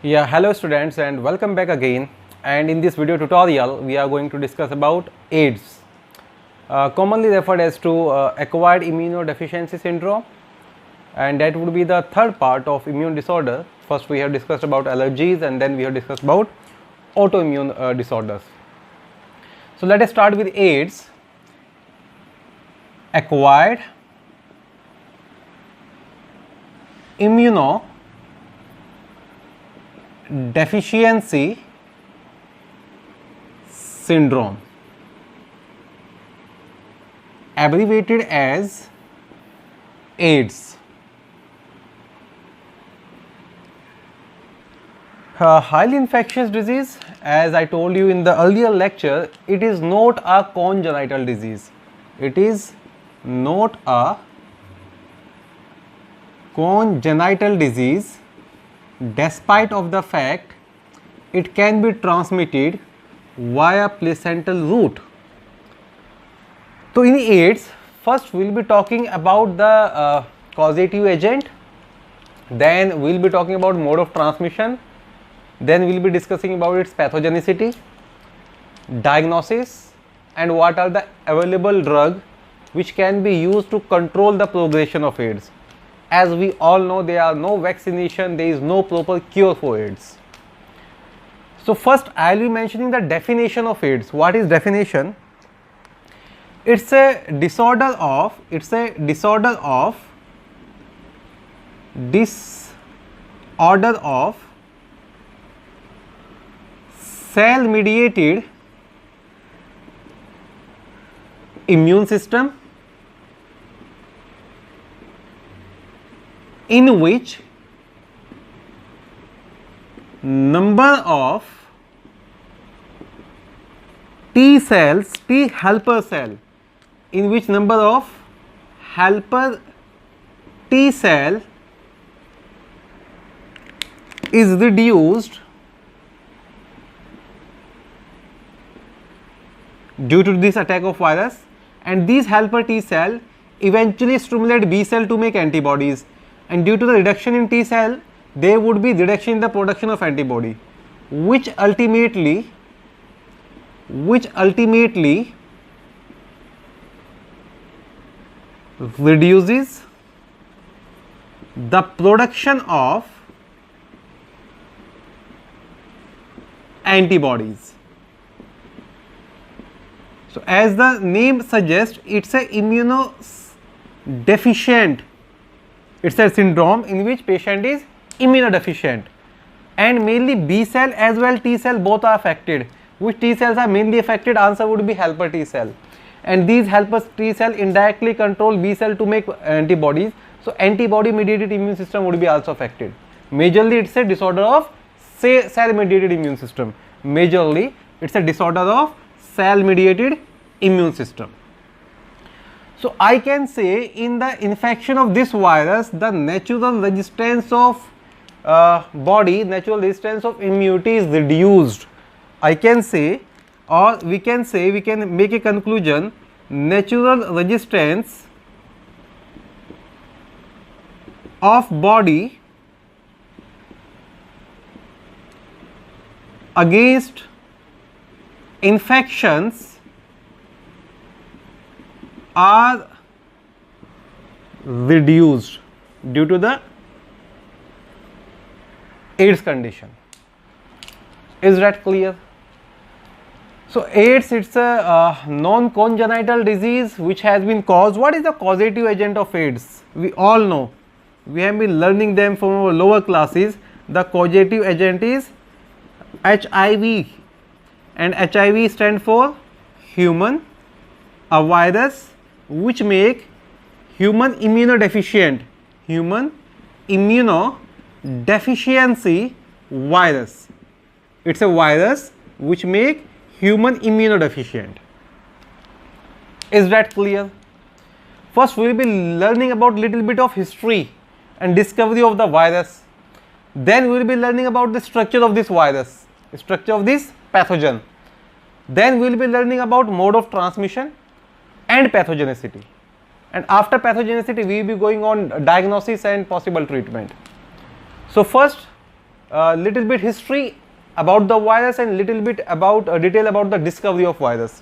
Yeah, hello students and welcome back again. And in this video tutorial, we are going to discuss about AIDS, commonly referred as to acquired immunodeficiency syndrome, and that would be the third part of immune disorder. First, we have discussed about allergies, and then we have discussed about autoimmune disorders. So let us start with AIDS. Acquired immunodeficiency syndrome, abbreviated as AIDS. Highly infectious disease, as I told you in the earlier lecture, it is not a congenital disease. It is not a congenital disease, despite of the fact it can be transmitted via placental route. So in AIDS, first we will be talking about the causative agent, then we will be talking about mode of transmission, then we will be discussing about its pathogenicity, diagnosis, and what are the available drugs which can be used to control the progression of AIDS. As we all know, there are no vaccination, there is no proper cure for AIDS. So first I will be mentioning the definition of AIDS. What is definition? It's a disorder of cell mediated immune system in which number of T cells, T helper cell, in which number of helper T cell is reduced due to this attack of virus, and these helper T cell eventually stimulate B cell to make antibodies, and due to the reduction in T cell there would be reduction in the production of antibody, which ultimately reduces the production of antibodies. So as the name suggests, it's a immunodeficient. It's a syndrome in which patient is immunodeficient, and mainly B cell as well T cell both are affected. Which T cells are mainly affected? Answer would be helper T cell, and these helper T cell indirectly control B cell to make antibodies. So antibody mediated immune system would be also affected. Majorly it's a disorder of cell mediated immune system. Majorly it's a disorder of cell mediated immune system. So I can say in the infection of this virus, the natural resistance of natural resistance of immunity is reduced. I can say, or we can make a conclusion, natural resistance of body against infections are reduced due to the AIDS condition. Is that clear? So AIDS, it's a non-congenital disease which has been caused. What is the causative agent of AIDS? We all know, we have been learning them from our lower classes. The causative agent is HIV, and HIV stand for human, a virus which make human immunodeficient, human immunodeficiency virus. It's a virus which make human immunodeficient. Is that clear? First we will be learning about little bit of history and discovery of the virus. Then we will be learning about the structure of this virus, structure of this pathogen. Then we will be learning about mode of transmission and pathogenicity. And after pathogenicity, we will be going on diagnosis and possible treatment. So first, little bit history about the virus and little bit about detail about the discovery of virus.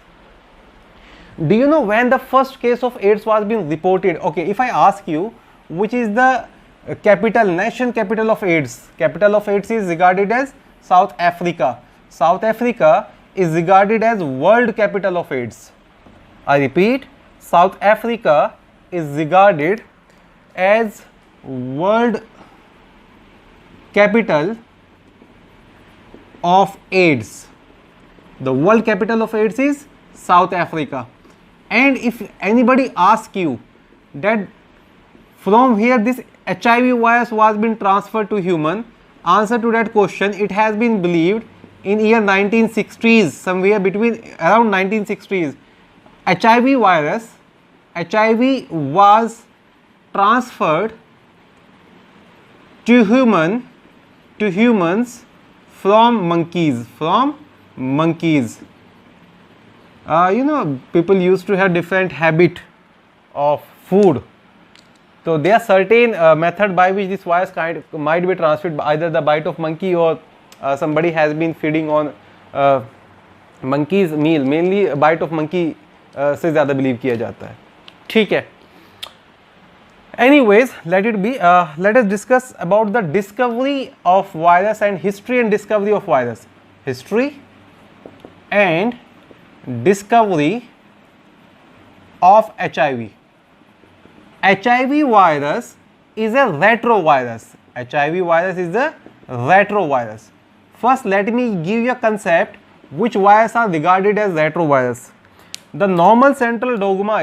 Do you know when the first case of AIDS was being reported? Okay, if I ask you which is the nation capital of AIDS, capital of AIDS is regarded as South Africa. South Africa is regarded as world capital of AIDS. I repeat, South Africa is regarded as world capital of AIDS. The world capital of AIDS is South Africa. And if anybody asks you that from here this HIV virus was been transferred to human, answer to that question, it has been believed in year 1960s, somewhere between around 1960s, HIV was transferred to humans from monkeys. You know, people used to have different habit of food. So there are certain method by which this virus might be transmitted, either the bite of monkey or somebody has been feeding on monkey's meal. Mainly bite of monkey से ज़्यादा believe किया जाता है. ठीक है. Anyways, let it be. Let us discuss about the discovery of virus and history and discovery of virus. History and discovery of HIV. HIV virus is a retrovirus. HIV virus is a retrovirus. First, let me give you a concept which viruses are regarded as retrovirus. The normal central dogma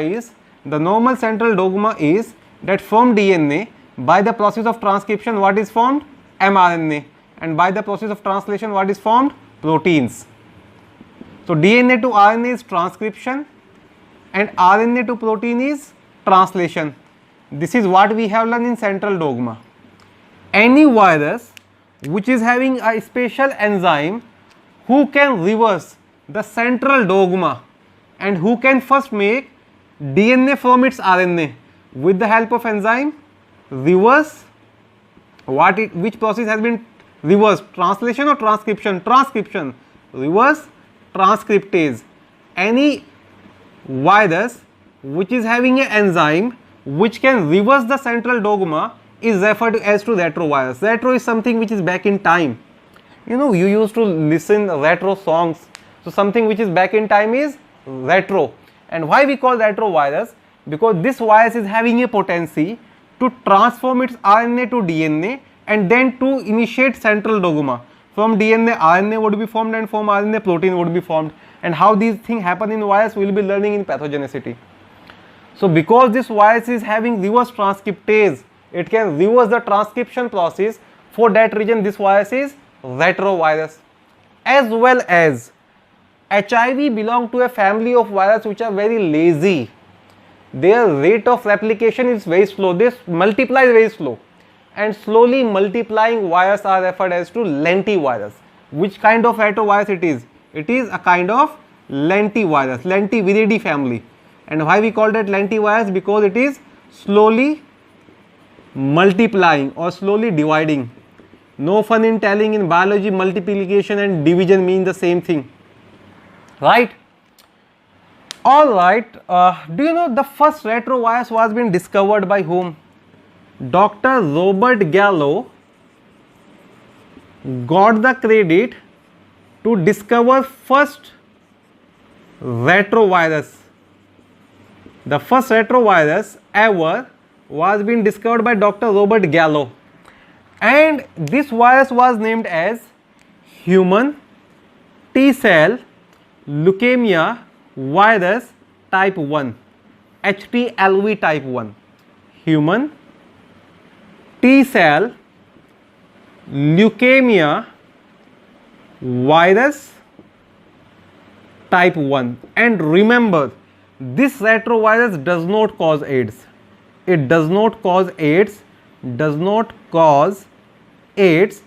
is that from DNA, by the process of transcription, what is formed? mRNA, and by the process of translation, what is formed? Proteins. So DNA to RNA is transcription and RNA to protein is translation. This is what we have learned in central dogma. Any virus which is having a special enzyme who can reverse the central dogma and who can first make DNA from its RNA with the help of enzyme, reverse which process has been reversed, translation or transcription? Transcription. Reverse transcriptase. Any virus which is having an enzyme which can reverse the central dogma is referred to as retrovirus. Retro is something which is back in time. You know, you used to listen retro songs. So something which is back in time is retro. And why we call retrovirus? Because this virus is having a potency to transform its RNA to DNA and then to initiate central dogma. From DNA, RNA would be formed, and from RNA, protein would be formed. And how these things happen in virus, we will be learning in pathogenicity. So because this virus is having reverse transcriptase, it can reverse the transcription process. For that reason, this virus is retrovirus. As well as HIV belong to a family of viruses which are very lazy. Their rate of replication is very slow. They multiply very slow. And slowly multiplying virus are referred as to lentivirus. Which kind of retrovirus it is? It is a kind of lentivirus, lentiviridae family. And why we call that lentivirus? Because it is slowly multiplying or slowly dividing. No fun in telling in biology multiplication and division mean the same thing. Right? Alright, do you know the first retrovirus was being discovered by whom? Dr. Robert Gallo got the credit to discover first retrovirus. The first retrovirus ever was being discovered by Dr. Robert Gallo, and this virus was named as human T-cell leukemia virus type 1, HTLV type 1, human T-cell leukemia virus type 1. And remember, this retrovirus does not cause AIDS. It does not cause AIDS, does not cause AIDS.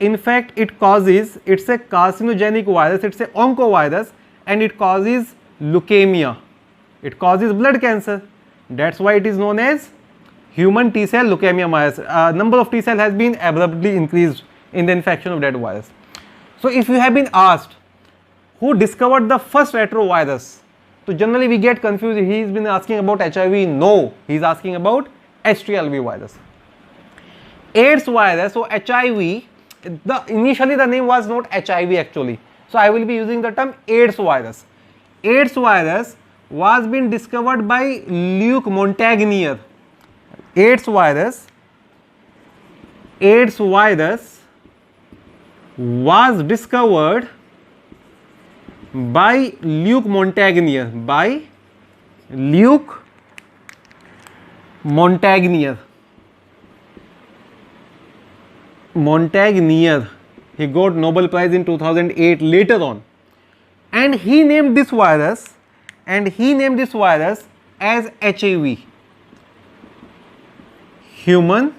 In fact, it's a carcinogenic virus, it's a oncovirus, and it causes leukemia. It causes blood cancer. That's why it is known as human T-cell leukemia virus. Number of T-cell has been abruptly increased in the infection of that virus. So if you have been asked who discovered the first retrovirus, so generally we get confused. He's been asking about HIV. No, he's asking about H3LV virus. AIDS virus, so HIV, initially the name was not HIV actually. So I will be using the term AIDS virus. AIDS virus was been discovered by Luc Montagnier. AIDS virus was discovered by Luc Montagnier. He got Nobel Prize in 2008 later on, and he named this virus as HIV, human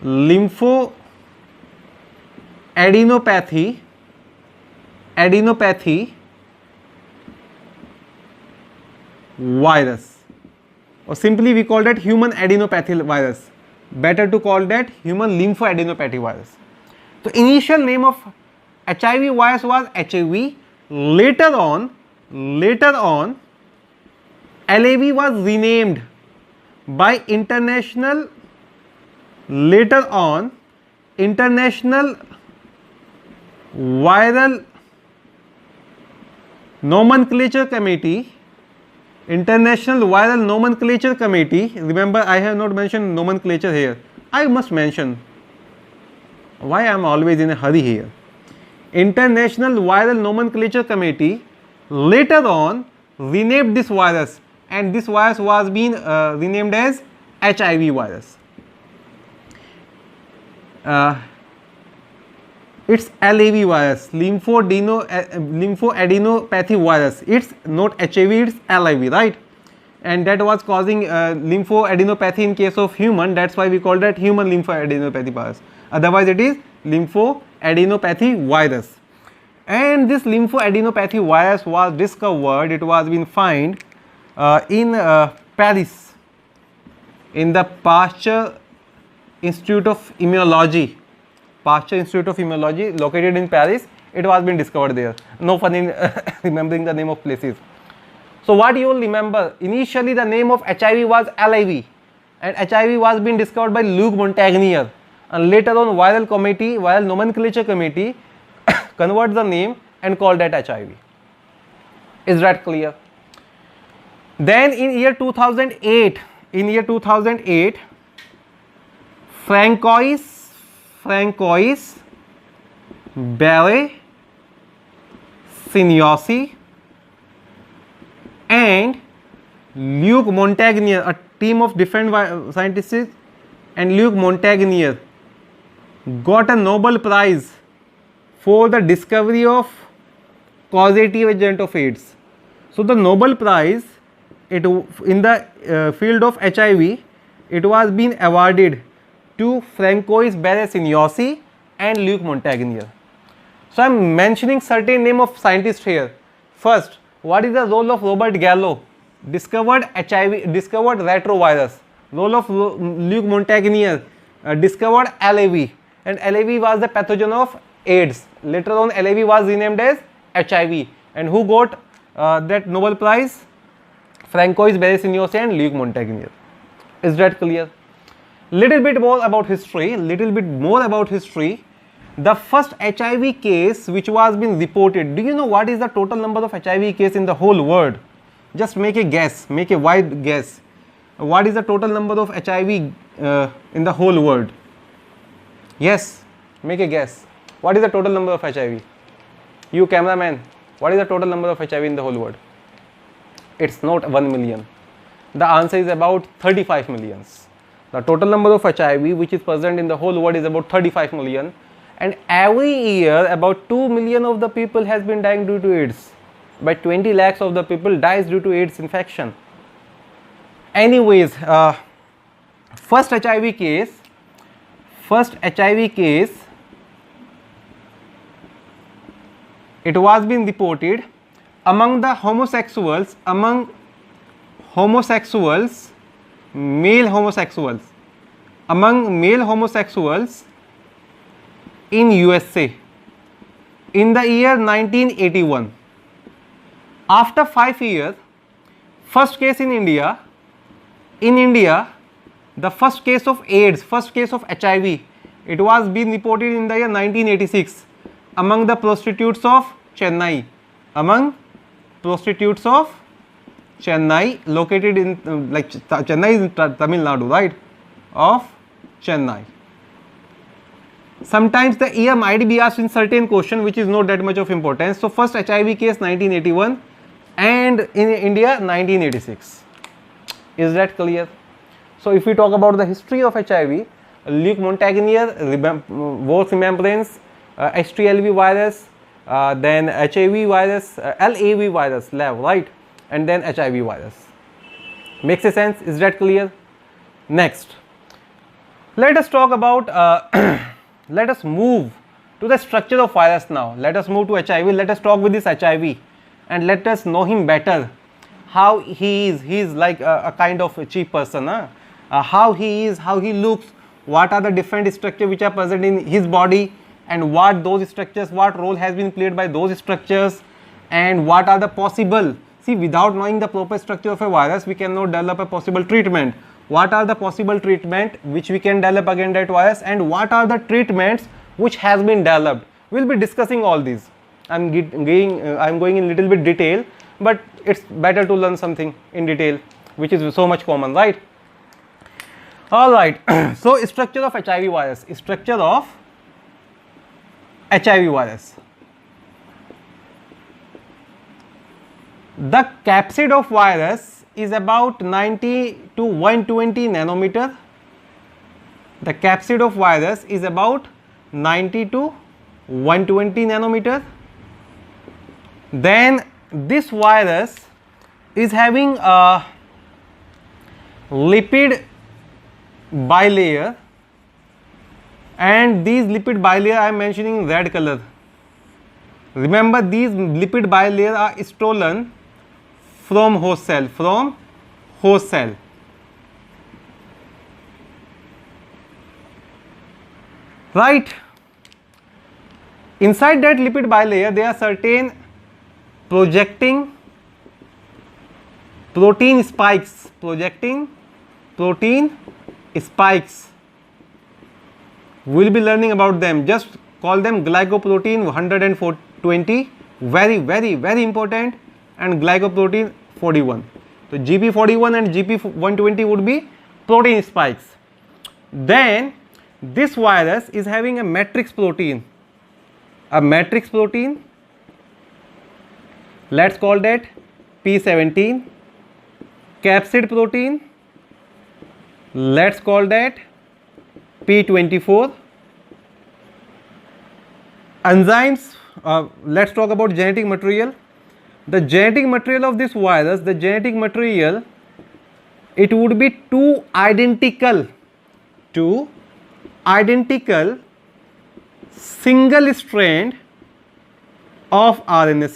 lymphoadenopathy virus, or simply we call that human adenopathy virus. Better to call that human lymphoadenopathy virus. So initial name of HIV virus was HIV. Later on LAV was renamed by International Viral Nomenclature Committee. Remember, I have not mentioned nomenclature here. I must mention. Why I am always in a hurry here. International Viral Nomenclature Committee later on renamed this virus, and this virus was being renamed as HIV virus. It's LAV virus, lymphoadenopathy virus. It's not HIV, it's LAV, right? And that was causing lymphoadenopathy in case of human. That's why we call that human lymphoadenopathy virus. Otherwise, it is lymphoadenopathy virus. And this lymphoadenopathy virus was discovered. It was been found in Paris, in the Pasteur Institute of Immunology. Located in Paris. It was been discovered there. No fun in remembering the name of places. So what you will remember, initially the name of HIV was LIV, and HIV was being discovered by Luc Montagnier, and later on viral nomenclature committee convert the name and call that HIV. Is that clear? Then in year 2008, Francois Barré-Siniossi and Luc Montagnier, a team of different scientists, and Luc Montagnier got a Nobel Prize for the discovery of causative agent of AIDS. So the Nobel Prize, in the field of HIV, it was being awarded to Francois Barré-Siniossi and Luc Montagnier. So I am mentioning certain name of scientists here. First, what is the role of Robert Gallo? Discovered retrovirus. Role of Luc Montagnier, discovered LAV, and LAV was the pathogen of AIDS. Later on LAV was renamed as HIV, and who got that Nobel Prize? Francois Barré-Siniossi and Luc Montagnier. Is that clear? Little bit more about history. The first HIV case which was being reported. Do you know what is the total number of HIV case in the whole world? Just make a guess, make a wide guess. What is the total number of HIV in the whole world? Yes, make a guess. What is the total number of HIV? You cameraman, what is the total number of HIV in the whole world? It's not 1 million. The answer is about 35 millions. The total number of HIV which is present in the whole world is about 35 million. And every year about 2 million of the people has been dying due to AIDS. By 20 lakhs of the people dies due to AIDS infection. Anyways, first HIV case, it was being reported among the homosexuals, male homosexuals. Among male homosexuals in USA in the year 1981. After 5 years, first case in India. In India, the first case of AIDS, first case of HIV, it was being reported in the year 1986 among the prostitutes of Chennai. Among prostitutes of Chennai, located in Chennai is in Tamil Nadu, right? Of Chennai. Sometimes the year might be asked in certain question which is not that much of importance. So first HIV case 1981 and in India 1986. Is that clear? So if we talk about the history of HIV, Luke Montagnier, Wolff membranes, HTLV virus, then HIV virus, LAV virus, LAV, right? And then HIV virus. Makes sense? Is that clear? Next, let us talk about, let us move to the structure of virus now. Let us move to HIV. Let us talk with this HIV and let us know him better. How he is like a kind of a cheap person. How he is, how he looks, what are the different structures which are present in his body, and what those structures, what role has been played by those structures, and what are the possible. See, without knowing the proper structure of a virus, we cannot develop a possible treatment. What are the possible treatment which we can develop against that virus, and what are the treatments which has been developed? We'll be discussing all these. I'm going in little bit detail, but it's better to learn something in detail, which is so much common, right? All right. So structure of HIV virus. Structure of HIV virus. The capsid of virus is about 90 to 120 nanometer. The capsid of virus is about 90 to 120 nanometer. Then this virus is having a lipid bilayer, and these lipid bilayer I am mentioning in red color. Remember, these lipid bilayer are stolen from host cell, right? Inside that lipid bilayer there are certain projecting protein spikes, we will be learning about them. Just call them glycoprotein 120, very important, and glycoprotein 41. So GP41 and GP120 would be protein spikes. Then this virus is having a matrix protein, let's call that P17, capsid protein, let's call that P24, enzymes, let's talk about genetic material. The genetic material of this virus, it would be two identical single strand of RNA,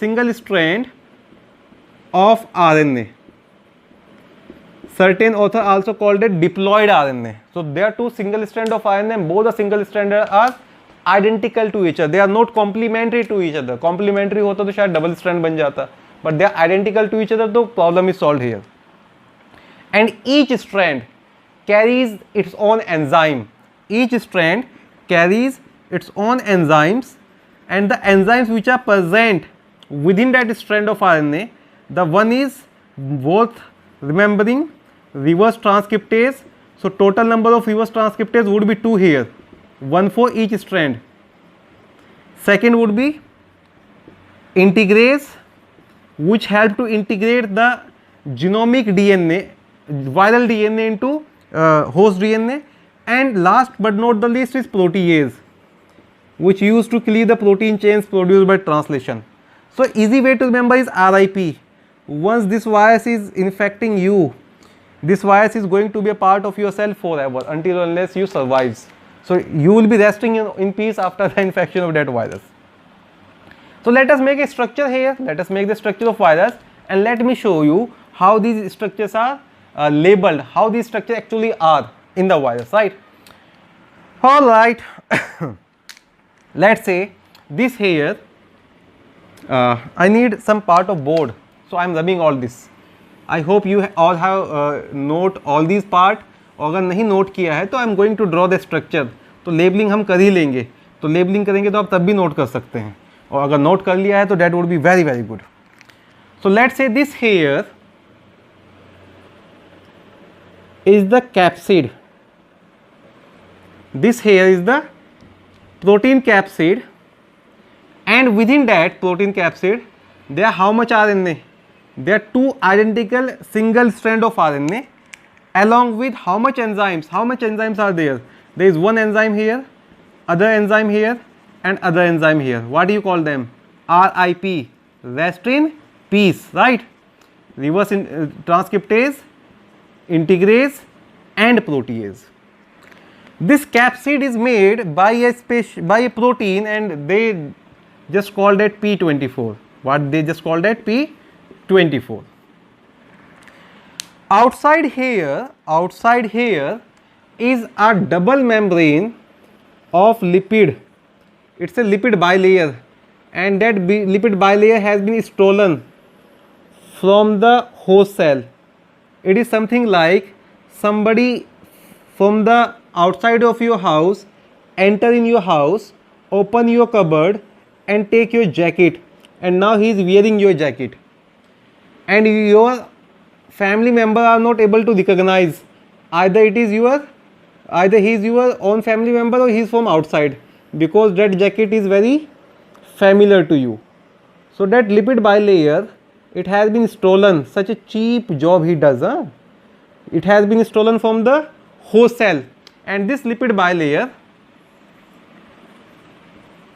Certain author also called it diploid RNA. So there are two single strand of RNA, both the single strand are identical to each other. They are not complementary to each other. Complementary होता तो शायद double strand बन जाता, but they are identical to each other, तो problem is solved here. And each strand carries its own enzyme. Each strand carries its own enzymes, and the enzymes which are present within that strand of RNA, the one is worth remembering, reverse transcriptase. So total number of reverse transcriptase would be 2 here, 1 for each strand. Second would be integrase, which help to integrate the genomic DNA, viral DNA into host DNA. And last but not the least is protease, which used to cleave the protein chains produced by translation. So easy way to remember is RIP. Once this virus is infecting you, this virus is going to be a part of your cell forever until unless you survives. So you will be resting in peace after the infection of that virus. So let us make a structure here. Let us make the structure of virus, and let me show you how these structures are labeled, how these structures actually are in the virus, right? All right. let's say this here, I need some part of board, so I am rubbing all this. I hope you all have note all these part. और अगर नहीं note किया है तो I am going to draw the structure, तो labelling हम कर ही लेंगे, तो लेबलिंग करेंगे तो आप तब भी नोट कर सकते हैं, और अगर नोट कर लिया है तो that would be very very good. So let's say this here is the capsid, this here is the protein capsid, and within that protein capsid there how much RNA? There are two identical single strand of RNA along with how much enzymes? How much enzymes are there? There is one enzyme here, other enzyme here, and other enzyme here. What do you call them? RIP, rest in peace, right? Reverse transcriptase, integrase, and protease. This capsid is made by a protein, and they just called it P24. What they just called it? P24. Outside here is a double membrane of lipid. It's a lipid bilayer, and that lipid bilayer has been stolen from the host cell. It is something like somebody from the outside of your house enter in your house, open your cupboard and take your jacket, and now he is wearing your jacket, and your family member are not able to recognize either he is your own family member or he is from outside, because that jacket is very familiar to you. So that lipid bilayer, it has been stolen. Such a cheap job he does, huh? It has been stolen from the host cell, and this lipid bilayer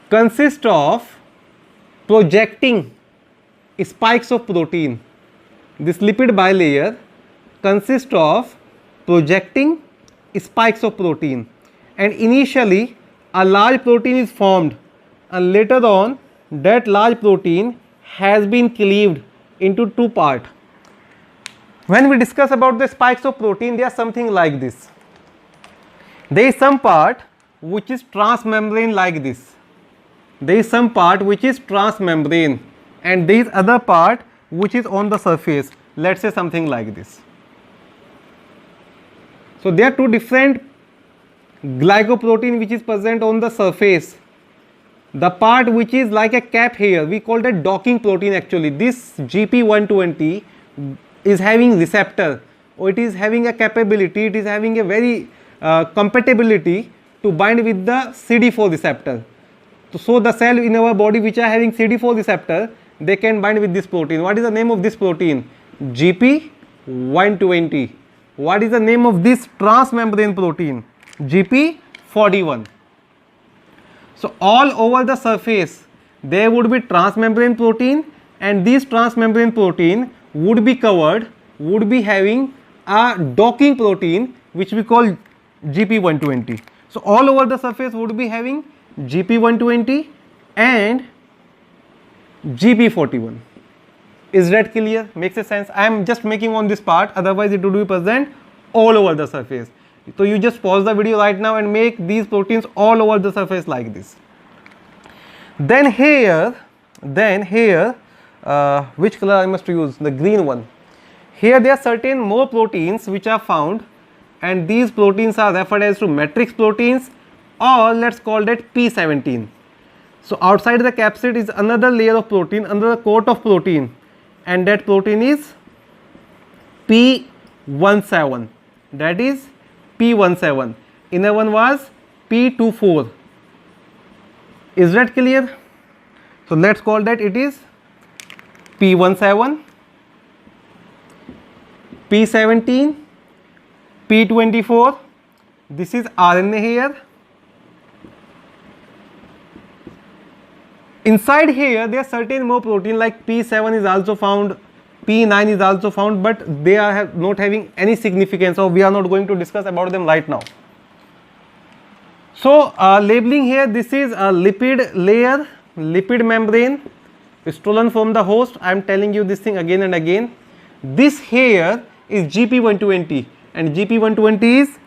consists of projecting spikes of protein. This lipid bilayer consists of projecting spikes of protein, and initially a large protein is formed, and later on that large protein has been cleaved into two parts. When we discuss about the spikes of protein, they are something like this. There is some part which is transmembrane like this. There is some part which is transmembrane, and there is other part which is on the surface. Let's say something like this. So there are two different glycoprotein which is present on the surface. The part which is like a cap here, we call that docking protein actually. This GP120 is having receptor, or it is having a capability, it is having a very compatibility to bind with the CD4 receptor. So the cell in our body which are having CD4 receptor, they can bind with this protein. What is the name of this protein? GP120. What is the name of this transmembrane protein? GP41. So all over the surface there would be transmembrane protein, and this transmembrane protein would be covered, would be having a docking protein which we call GP120. So all over the surface would be having GP120 and GP41. Is that clear? Makes a sense? I am just making on this part, otherwise it would be present all over the surface. So you just pause the video right now and make these proteins all over the surface like this. Then here, which color I must use? The green one. Here there are certain more proteins which are found, and these proteins are referred as to matrix proteins, or let's call that P17. So outside the capsid is another layer of protein, another coat of protein, and that protein is P17. That is P17. Inner one was P24. Is that clear? So let's call that it is P17, P17, P24. This is RNA here. Inside here there are certain more protein like P7 is also found, P9 is also found, but they are not having any significance, so we are not going to discuss about them right now. So labeling here, this is a lipid layer, lipid membrane stolen from the host. I am telling you this thing again and again. This here is GP120, and GP120 is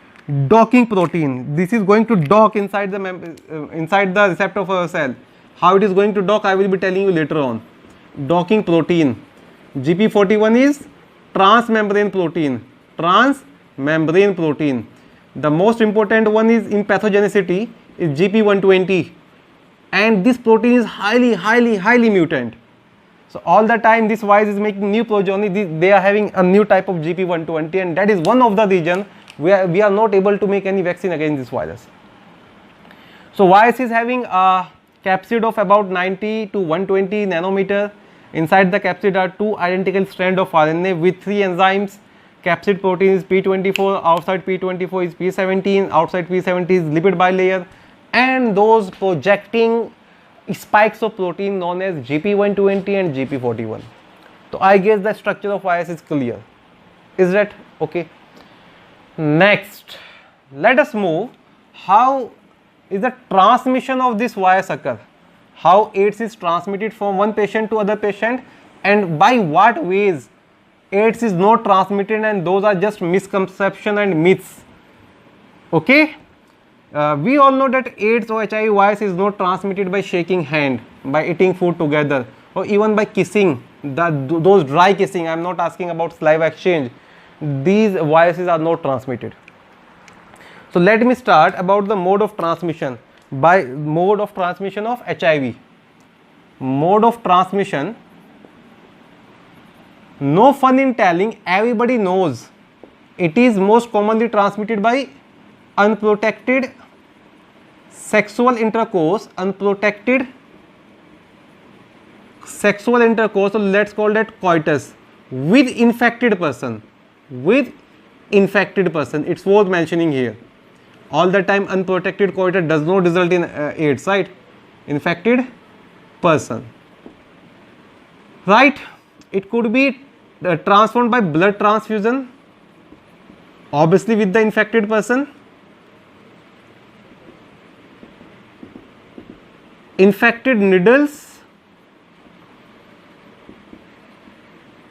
Docking protein. This is going to dock inside the receptor of our cell. How it is going to dock, I will be telling you later on. Docking protein. GP41 is transmembrane protein. Transmembrane protein. The most important one is in pathogenicity is GP120, and this protein is highly mutant. So all the time this virus is making new progeny, they are having a new type of GP120, and that is one of the reason we are not able to make any vaccine against this virus. So virus is having a capsid of about 90 to 120 nanometer. Inside the capsid are two identical strands of RNA with three enzymes. Capsid protein is P24, outside P24 is P17, outside P17 is lipid bilayer, and those projecting spikes of protein known as GP120 and GP41. So I guess the structure of virus is clear. Is that okay? Next, let us move. How is the transmission of this virus occur? How AIDS is transmitted from one patient to other patient, and by what ways AIDS is not transmitted, and those are just misconception and myths. Okay, we all know that AIDS or HIV virus is not transmitted by shaking hand, by eating food together, or even by kissing. Those dry kissing, I am not asking about saliva exchange. These viruses are not transmitted. So let me start about the mode of transmission. By mode of transmission of HIV. Mode of transmission, no fun in telling, everybody knows. It is most commonly transmitted by unprotected sexual intercourse, unprotected sexual intercourse, so let's call that coitus, with infected person, it's worth mentioning here. All the time unprotected coitus does not result in AIDS, right? Infected person, right? It could be transformed by blood transfusion, obviously with the infected person. Infected needles,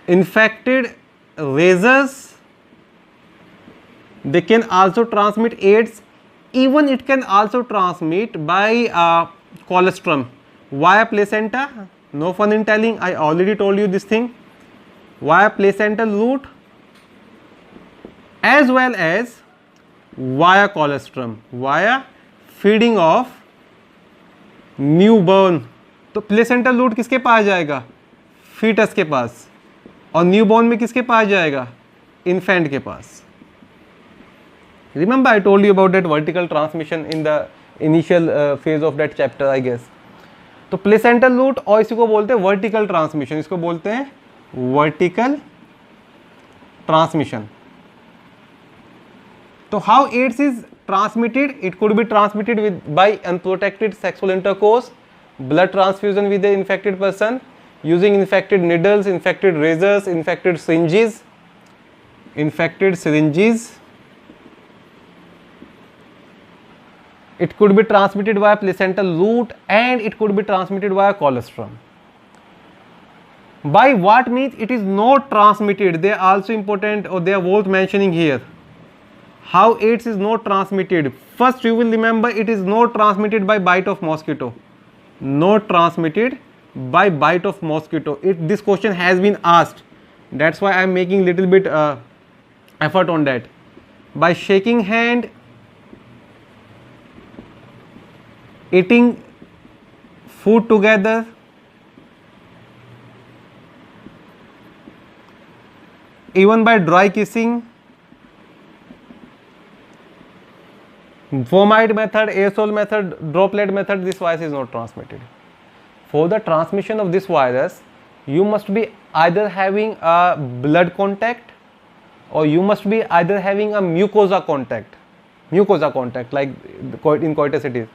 infected razors, they can also transmit AIDS. Even it can also transmit by colostrum via placenta. No fun in telling, I already told you this thing. Via placental route as well as via colostrum, via feeding of newborn. तो placental root किसके पास जाएगा? Foetus के पास. और newborn में किसके पास जाएगा? Infant के पास. Remember I told you about that vertical transmission in the initial phase of that chapter, I guess. तो प्लेसेंटल रूट, और इसी को बोलते हैं वर्टिकल ट्रांसमिशन, इसको बोलते हैं वर्टिकल ट्रांसमिशन. तो how AIDS is transmitted? It could be transmitted by unprotected sexual intercourse, blood transfusion with the infected person, using infected needles, infected razors, infected syringes. It could be transmitted via placental route, and it could be transmitted via colostrum. By what means it is not transmitted? They are also important, or they are worth mentioning here. How AIDS is not transmitted? First you will remember, it is not transmitted by bite of mosquito. Not transmitted by bite of mosquito. This question has been asked. That's why I am making little bit effort on that. By shaking hand, eating food together, even by dry kissing, fomite method, aerosol method, droplet method, this virus is not transmitted. For the transmission of this virus, you must be either having a blood contact, or you must be either having a mucosa contact like in coitus it is,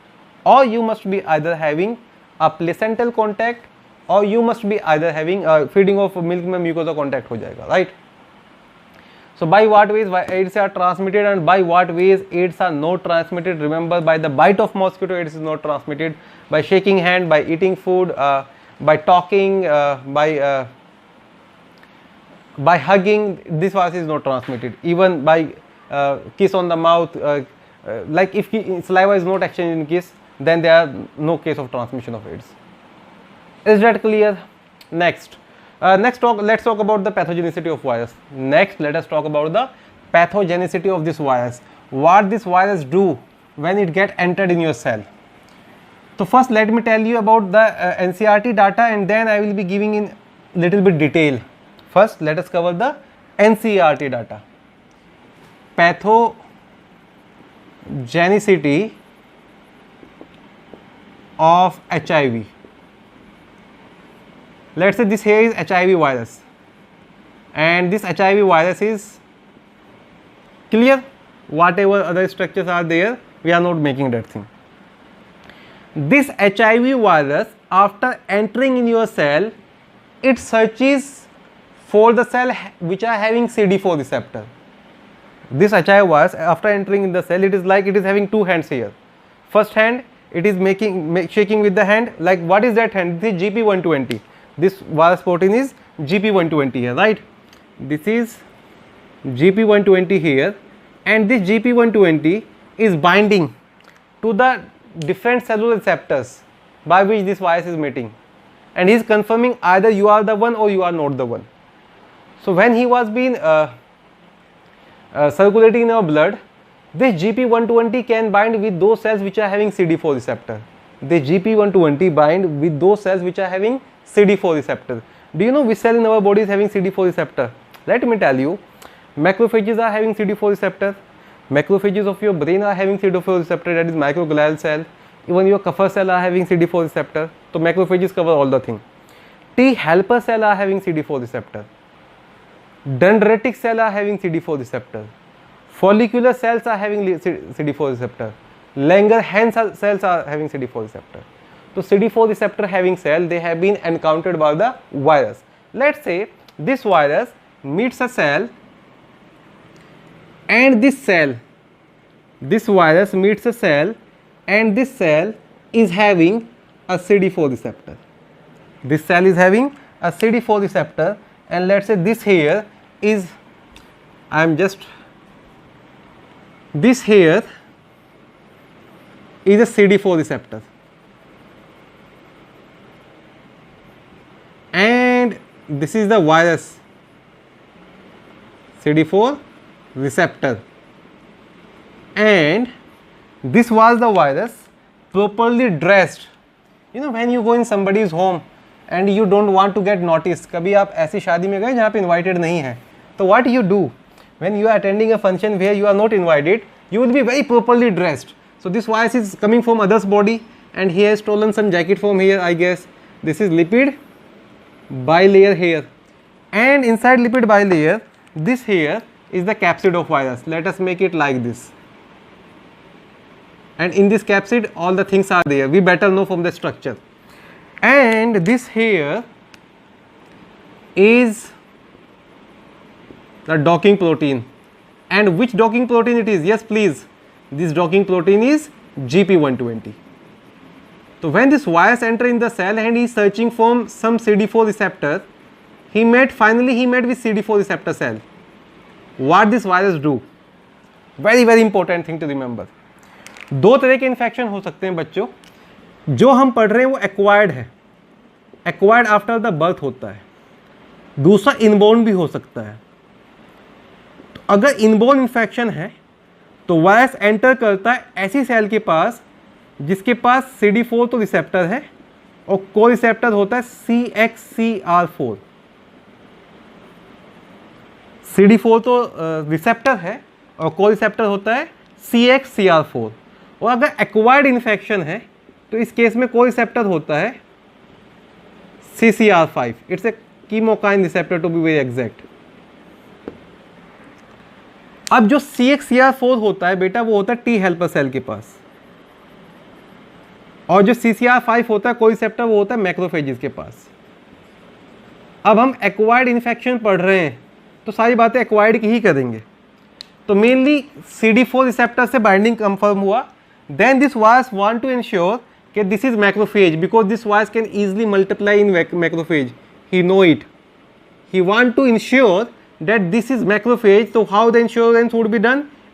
or you must be either having a placental contact, or you must be either having a feeding of milk में mucosa contact हो जाएगा, right? So by what ways AIDS are transmitted, and by what ways AIDS are not transmitted? Remember, by the bite of mosquito AIDS is not transmitted. By shaking hand, by eating food, by talking, by hugging, this virus is not transmitted. Even by kiss on the mouth, like if saliva is not exchanged in kiss, then there are no case of transmission of AIDS. Is that clear? Next, let's talk about the pathogenicity of virus. Next, let us talk about the pathogenicity of this virus. What this virus do when it get entered in your cell. So first let me tell you about the NCERT data, and then I will be giving in little bit detail. First let us cover the NCERT data. Pathogenicity of HIV. Let's say this here is HIV virus, and this HIV virus is clear. Whatever other structures are there, we are not making that thing. This HIV virus, after entering in your cell, it searches for the cell which are having CD4 receptor. This HIV virus, after entering in the cell, it is like it is having two hands here. First hand, it is shaking with the hand, like what is that hand? This is GP120. This virus protein is GP120 here, right? This is GP120 here, and this GP120 is binding to the different cellular receptors by which this virus is mating, and he is confirming either you are the one or you are not the one. So when he was being circulating in our blood, this GP120 can bind with those cells which are having CD4 receptor. The GP120 bind with those cells which are having CD4 receptor. Do you know which cell in our body is having CD4 receptor? Let me tell you. Macrophages are having CD4 receptor. Macrophages of your brain are having CD4 receptor, that is microglial cell. Even your Kupffer cell are having CD4 receptor. So macrophages cover all the thing. T helper cell are having CD4 receptor. Dendritic cell are having CD4 receptor. Follicular cells are having CD4 receptor. Langerhans cells are having CD4 receptor. So CD4 receptor having cell, they have been encountered by the virus. Let's say this virus meets a cell, and this virus meets a cell, and this cell is having a CD4 receptor. This cell is having a CD4 receptor, and let's say this here is, this here is a CD4 receptor, and this is the virus CD4 receptor, and this was the virus properly dressed. You know, when you go in somebody's home and you don't want to get noticed, कभी आप ऐसी शादी में गए जहाँ पे invited नहीं है, तो what you do when you are attending a function where you are not invited, you will be very properly dressed. So this virus is coming from others body, and he has stolen some jacket from here, I guess. This is lipid bilayer here, and inside lipid bilayer, this here is the capsid of virus. Let us make it like this, and in this capsid all the things are there. We better know from the structure. And this here is the docking protein. And which docking protein it is? Yes, please. This docking protein is GP120. So when this virus enter in the cell and he is searching for some CD4 receptor, finally he met with CD4 receptor cell. What this virus do? Very very important thing to remember. दो तरह के infection हो सकते हैं बच्चों. जो हम पढ़ रहे हैं वो एक्वायर्ड है, एक्वायर्ड आफ्टर द बर्थ होता है. दूसरा इनबोर्न भी हो सकता है. तो अगर इनबोर्न इन्फेक्शन है तो वायरस एंटर करता है ऐसी सेल के पास जिसके पास CD4 तो रिसेप्टर है और को रिसेप्टर होता है CXCR4. CD4 तो रिसेप्टर है और को रिसेप्टर होता है CXCR4. और अगर एक्वायर्ड इन्फेक्शन है तो इस केस में को रिसेप्टर होता है CCR5. It's a chemokine receptor to be very exact. अब जो CXCR4 होता है बेटा वो होता है टी हेल्पर सेल के पास, और जो CCR5 होता है को रिसेप्टर वो होता है मैक्रोफेजेस के पास. अब हम एक्वायर्ड इन्फेक्शन पढ़ रहे हैं तो सारी बातें एक्वायर्ड की ही करेंगे. तो मेनली CD4 रिसेप्टर से बाइंडिंग कंफर्म हुआ. Then this virus want to ensure कि this is macrophage because this virus can easily multiply in macrophage. He know it. He want to ensure that this is macrophage. So how the insurance would be done?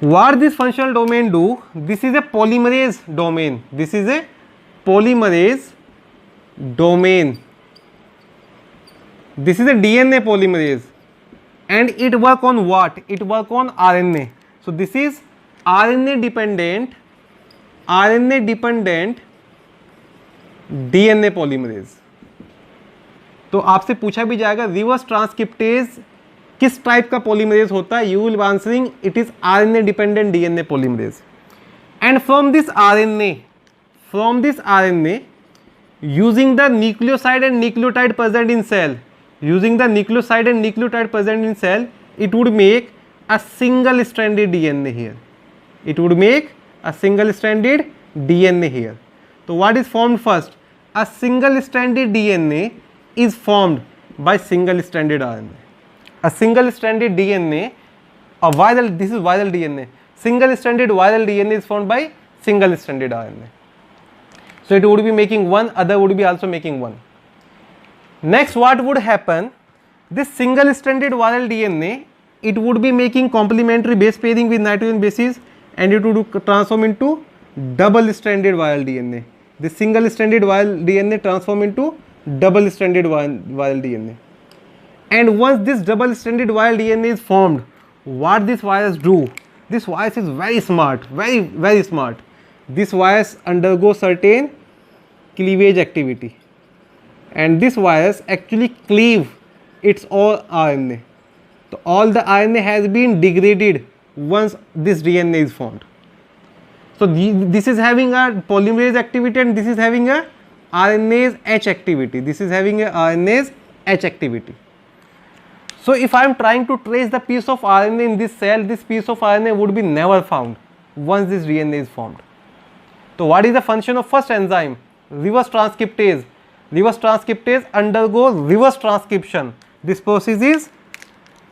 What this functional domain do? This is a polymerase domain. This is a polymerase domain. This is a DNA polymerase, and it work on what? It work on RNA. So this is RNA dependent DNA polymerase. तो आपसे पूछा भी जाएगा reverse transcriptase किस type का polymerase होता है, you will be answering it is RNA dependent DNA polymerase. And from this RNA using the nucleoside and nucleotide present in cell, it would make a single stranded DNA here. So what is formed first? A single stranded DNA is formed by single stranded RNA. A single stranded DNA, this is viral DNA. Single stranded viral DNA is formed by single stranded RNA. So it would be making one, other would be also making one. Next, what would happen? This single stranded viral DNA, it would be making complementary base pairing with nitrogen bases, and it would transform into double stranded viral DNA. This single stranded viral DNA transform into double stranded viral DNA. And once this double stranded viral DNA is formed, what this virus do? This virus is very smart, very smart. This virus undergo certain cleavage activity, and this virus actually cleave its all RNA. So all the RNA has been degraded once this DNA is formed. So this is having a polymerase activity, and this is having a RNase H activity. So if I am trying to trace the piece of RNA in this cell, this piece of RNA would be never found once this DNA is formed. So what is the function of first enzyme? Reverse transcriptase. Reverse transcriptase undergoes reverse transcription. This process is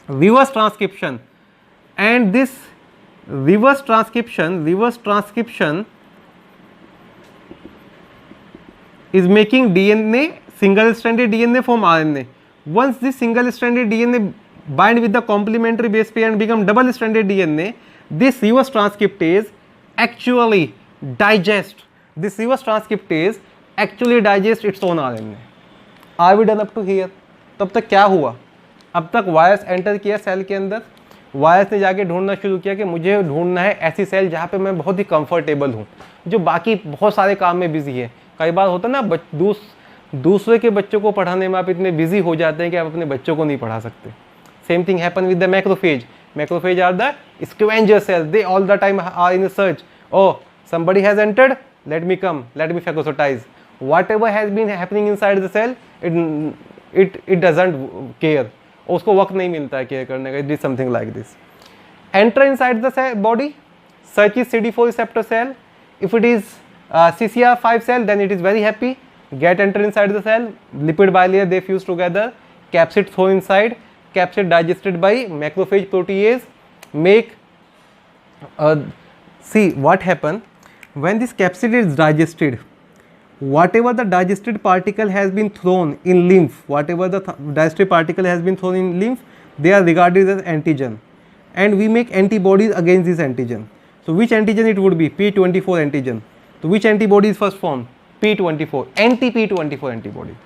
reverse transcription, and this reverse transcription is making DNA, single stranded DNA from RNA. Once this single stranded DNA bind with the complementary base pair and become double stranded DNA, this reverse transcriptase actually digest its own RNA. Are we done up to here? तब तक क्या हुआ? अब तक virus enter किया cell के अंदर, virus ने जाके ढूंढना शुरू किया कि मुझे ढूंढना है ऐसी सेल जहाँ पे मैं बहुत ही कंफर्टेबल हूँ, जो बाकी बहुत सारे काम में बिजी है. कई बार होता है ना, दूसरे के बच्चों को पढ़ाने में आप इतने बिजी हो जाते हैं कि आप अपने बच्चों को नहीं पढ़ा सकते. Same thing happen with the macrophage. Macrophage are the scavenger cells. They all the time are in search. Oh, somebody has entered, let me come, let me phagocytize. Whatever has been happening inside the cell, it doesn't care. उसको वक्त नहीं मिलता है care करने का. It is something like this. Enter inside the cell body, search is CD4 receptor cell. If it is CCR5 cell, then it is very happy. Get enter inside the cell, lipid bilayer they fuse together, capsid throw inside, capsid digested by macrophage protease, make see what happen when this capsid is digested. Whatever the digested particle has been thrown in lymph, they are regarded as antigen, and we make antibodies against this antigen. So which antigen it would be? P24 antigen. So which antibody is first formed? P24, anti-P24 antibody.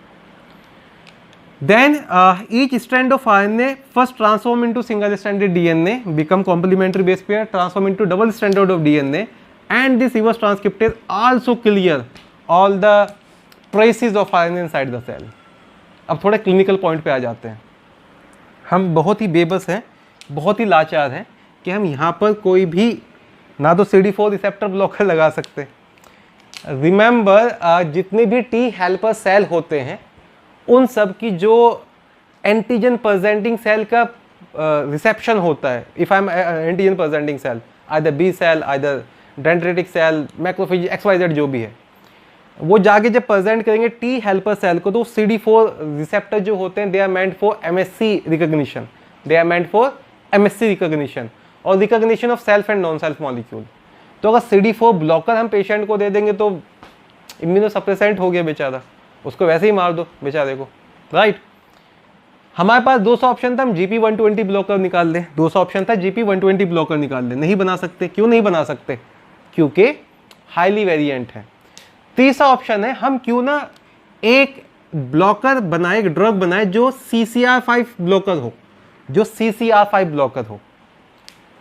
Then each strand of RNA first transform into single stranded DNA, become complementary base pair, transform into double stranded of DNA, and this reverse transcriptase also clear all the traces of RNA inside the cell. अब थोड़ा clinical point पे आ जाते हैं. हम बहुत ही बेबस हैं, बहुत ही लाचार हैं कि हम यहाँ पर कोई भी ना तो CD4 रिसेप्टर ब्लॉकर लगा सकते. रिमेंबर जितने भी टी हेल्पर सेल होते हैं उन सब की जो एंटीजन प्रेजेंटिंग सेल का रिसेप्शन होता है, if I am antigen presenting cell, either B cell, either dendritic cell, macrophage, XYZ जो भी है, वो जाके जब प्रेजेंट करेंगे टी हेल्पर सेल को, तो CD4 रिसेप्टर जो होते हैं they are meant for MSC recognition, और recognition of self and non self molecule. तो अगर CD4 ब्लॉकर हम पेशेंट को दे देंगे तो इम्यूनो सप्रेसेंट हो गया बेचारा, उसको वैसे ही मार दो बेचारे को, राइट. हमारे पास 200 ऑप्शन था, हम GP120 ब्लॉकर निकाल लें। 200 ऑप्शन था, GP120 ब्लॉकर निकाल लें। नहीं बना सकते। क्यों नहीं बना सकते? क्योंकि हाईली वेरिएंट है। तीसरा ऑप्शन है, हम क्यों ना एक ब्लॉकर बनाए, एक ड्रग बनाए जो CCR5 ब्लॉकर हो, जो CCR5 ब्लॉकर हो।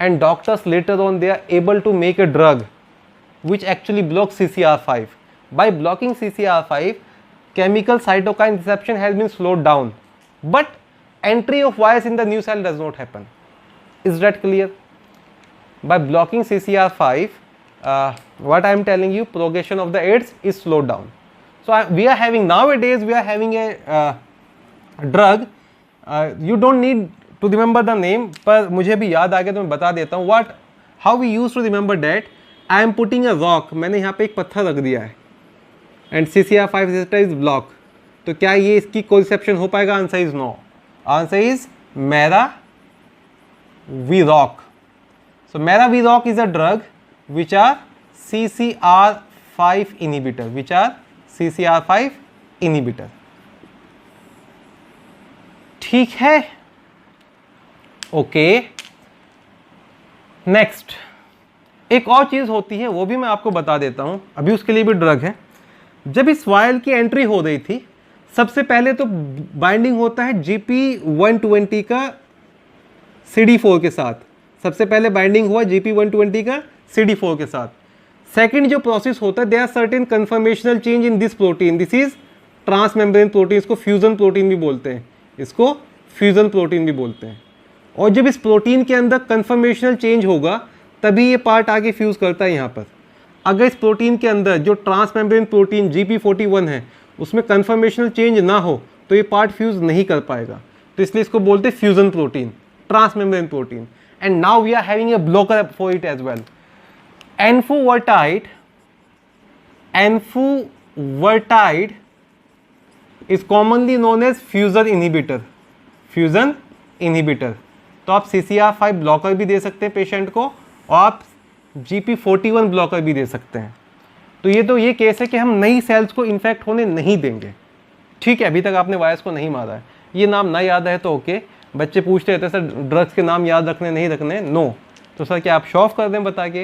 And doctors later on they are able to make a drug which actually blocks CCR5. By blocking CCR5, chemical cytokine reception has been slowed down, but entry of virus in the new cell does not happen. Is that clear? By blocking CCR5, what I am telling you, progression of the AIDS is slowed down. So we are having nowadays, we are having a drug. You don't need to remember the name, पर मुझे भी याद आ गया तो मैं बता देता हूँ. What, how we used to remember that? I am putting a rock. मैंने यहाँ पे एक पत्थर रख दिया है and CCR5 receptor is block. तो क्या ये इसकी co-reception हो पाएगा? Answer is no. Answer is Meraviroc. So Meraviroc is a drug which are CCR5 inhibitor, which are CCR5 inhibitor. ठीक है, ओके. नेक्स्ट एक और चीज होती है, वो भी मैं आपको बता देता हूं, अभी उसके लिए भी ड्रग है. जब इस वायल की एंट्री हो रही थी, सबसे पहले तो बाइंडिंग होता है GP120 का CD4 के साथ. सबसे पहले बाइंडिंग हुआ GP120 का CD4 के साथ. सेकंड जो प्रोसेस होता है, there are certain conformational change in this protein. This is transmembrane protein. इसको फ्यूजन प्रोटीन भी बोलते हैं, इसको फ्यूजन प्रोटीन भी बोलते हैं. और जब इस प्रोटीन के अंदर कन्फर्मेशनल चेंज होगा, तभी ये पार्ट आगे फ्यूज करता है यहाँ पर. अगर इस प्रोटीन के अंदर जो ट्रांसमेम्ब्रेन प्रोटीन GP41 है, उसमें कन्फर्मेशनल चेंज ना हो, तो ये पार्ट फ्यूज नहीं कर पाएगा. तो इसलिए इसको बोलते हैं fusion protein, transmembrane protein. And now we are having a blocker for it as well. Enfuvirtide is commonly known as fusion inhibitor. Fusion inhibitor. तो आप CCR5 ब्लॉकर भी दे सकते हैं पेशेंट को, और आप GP41 ब्लॉकर भी दे सकते हैं. तो ये केस है कि हम नई सेल्स को इन्फेक्ट होने नहीं देंगे. ठीक है, अभी तक आपने वायरस को नहीं मारा है. ये नाम ना याद है तो ओके. बच्चे पूछते रहते हैं सर ड्रग्स के नाम याद रखने नहीं रखने. नो. तो सर क्या आप शो ऑफ कर दें बता के?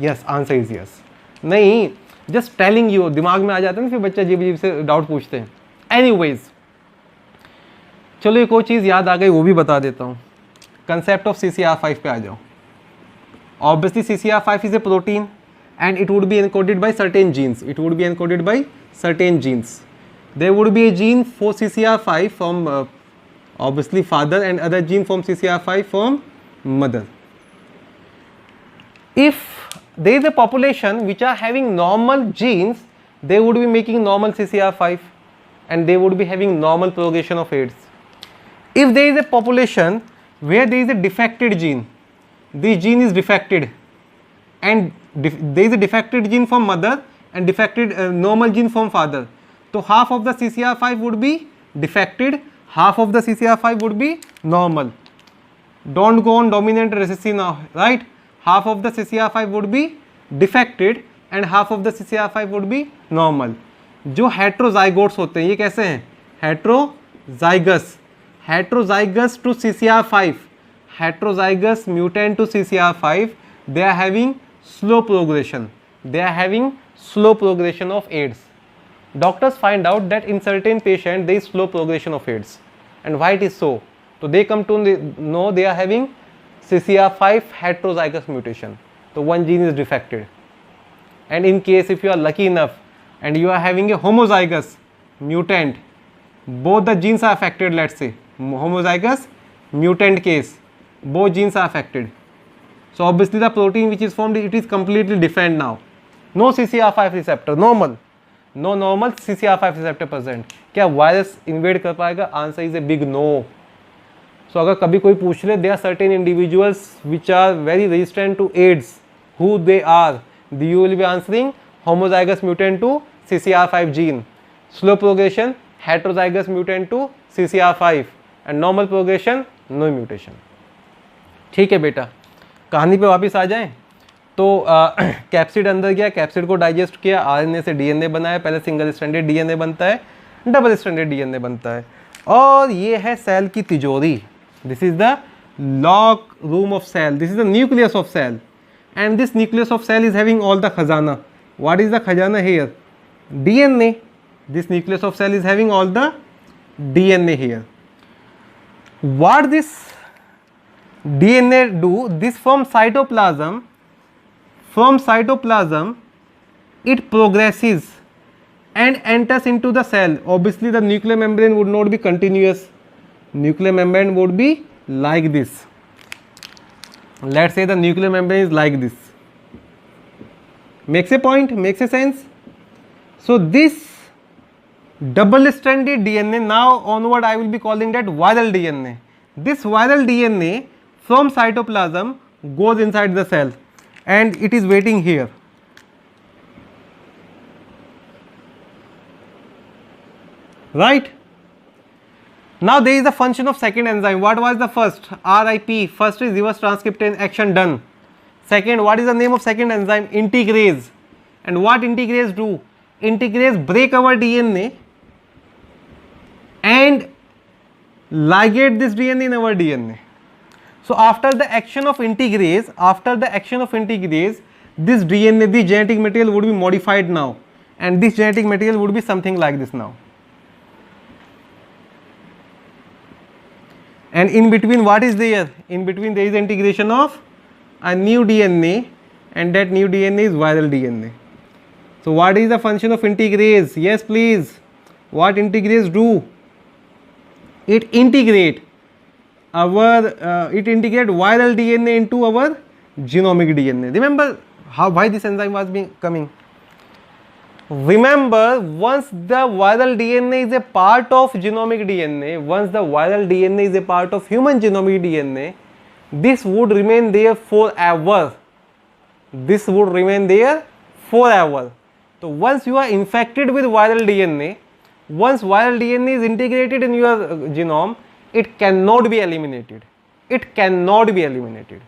Yes, answer is yes. नहीं, जस्ट टेलिंग यू. दिमाग में आ जाता है ना, फिर बच्चे अजीब से डाउट पूछते हैं. एनीवेज, चलो एक और चीज़ याद आ गई, वो भी बता देता हूँ. कंसेप्ट ऑफ CCR5 पे आ जाओ. Obviously CCR5 is a protein and it would be encoded by certain genes. It would be encoded by certain genes. There would be a gene for CCR5 from obviously father, and other gene from CCR5 from mother. If there is a population which are having normal genes, they would be making normal CCR5 and they would be having normal propagation of AIDS. If there is a population where there is a defected gene, this gene is defected, and there is a defected gene from mother and defected normal gene from father. So half of the CCR5 would be defected, half of the CCR5 would be normal. Don't go on dominant recessive now, right? Half of the CCR5 would be defected and half of the CCR5 would be normal. जो heterozygotes होते हैं, ये कैसे हैं? Heterozygous to CCR5. Heterozygous mutant to CCR5, they are having slow progression. They are having slow progression of AIDS. Doctors find out that in certain patients there is slow progression of AIDS. And why it is so? So they come to know they are having CCR5 heterozygous mutation. So one gene is defected. And in case if you are lucky enough and you are having a homozygous mutant, both the genes are affected, let's say homozygous mutant case, both genes are affected. So obviously the protein which is formed, it is completely different now. No CCR5 receptor, normal. No normal CCR5 receptor present. क्या virus invade कर पाएगा? Answer is a big no. So अगर कभी कोई पूछ ले, there are certain individuals which are very resistant to AIDS, who they are? You will be answering homozygous mutant to CCR5 gene, slow progression heterozygous mutant to CCR5, and normal progression no mutation. ठीक है बेटा, कहानी पे वापस आ जाएं. तो capsid अंदर गया, कैप्सिड को डाइजेस्ट किया, RNA से DNA बनाया. पहले सिंगल स्ट्रैंडेड DNA बनता है, डबल स्ट्रैंडेड DNA बनता है. और ये है सेल की तिजोरी. This is the lock room of cell. This is the nucleus of cell, and this nucleus of cell is having all the khazana. What is the khazana here? DNA. This nucleus of cell is having all the DNA here. What this DNA do? This from cytoplasm, it progresses and enters into the cell. Obviously the nuclear membrane would not be continuous. Nuclear membrane would be like this. Let's say the nuclear membrane is like this. Makes a point? Makes a sense? So this double stranded DNA, now onward I will be calling that viral DNA. This viral DNA from cytoplasm goes inside the cell and it is waiting here. Right? Now there is the function of second enzyme. What was the first? RIP. First is reverse transcriptase action done. Second, what is the name of second enzyme? Integrase. And what integrase do? Integrase break our DNA and ligate this DNA in our DNA. So after the action of integrase, this DNA, the genetic material would be modified now, and this genetic material would be something like this now. And in between, what is there? In between there is integration of a new DNA, and that new DNA is viral DNA. So what is the function of integrase? Yes please. What integrase do? It integrate viral DNA into our genomic DNA. Remember why this enzyme was coming? Remember, once the viral DNA is a part of genomic DNA, once the viral DNA is a part of human genomic DNA, this would remain there forever. This would remain there forever. So once you are infected with viral DNA, once viral DNA is integrated in your genome, it cannot be eliminated. It cannot be eliminated.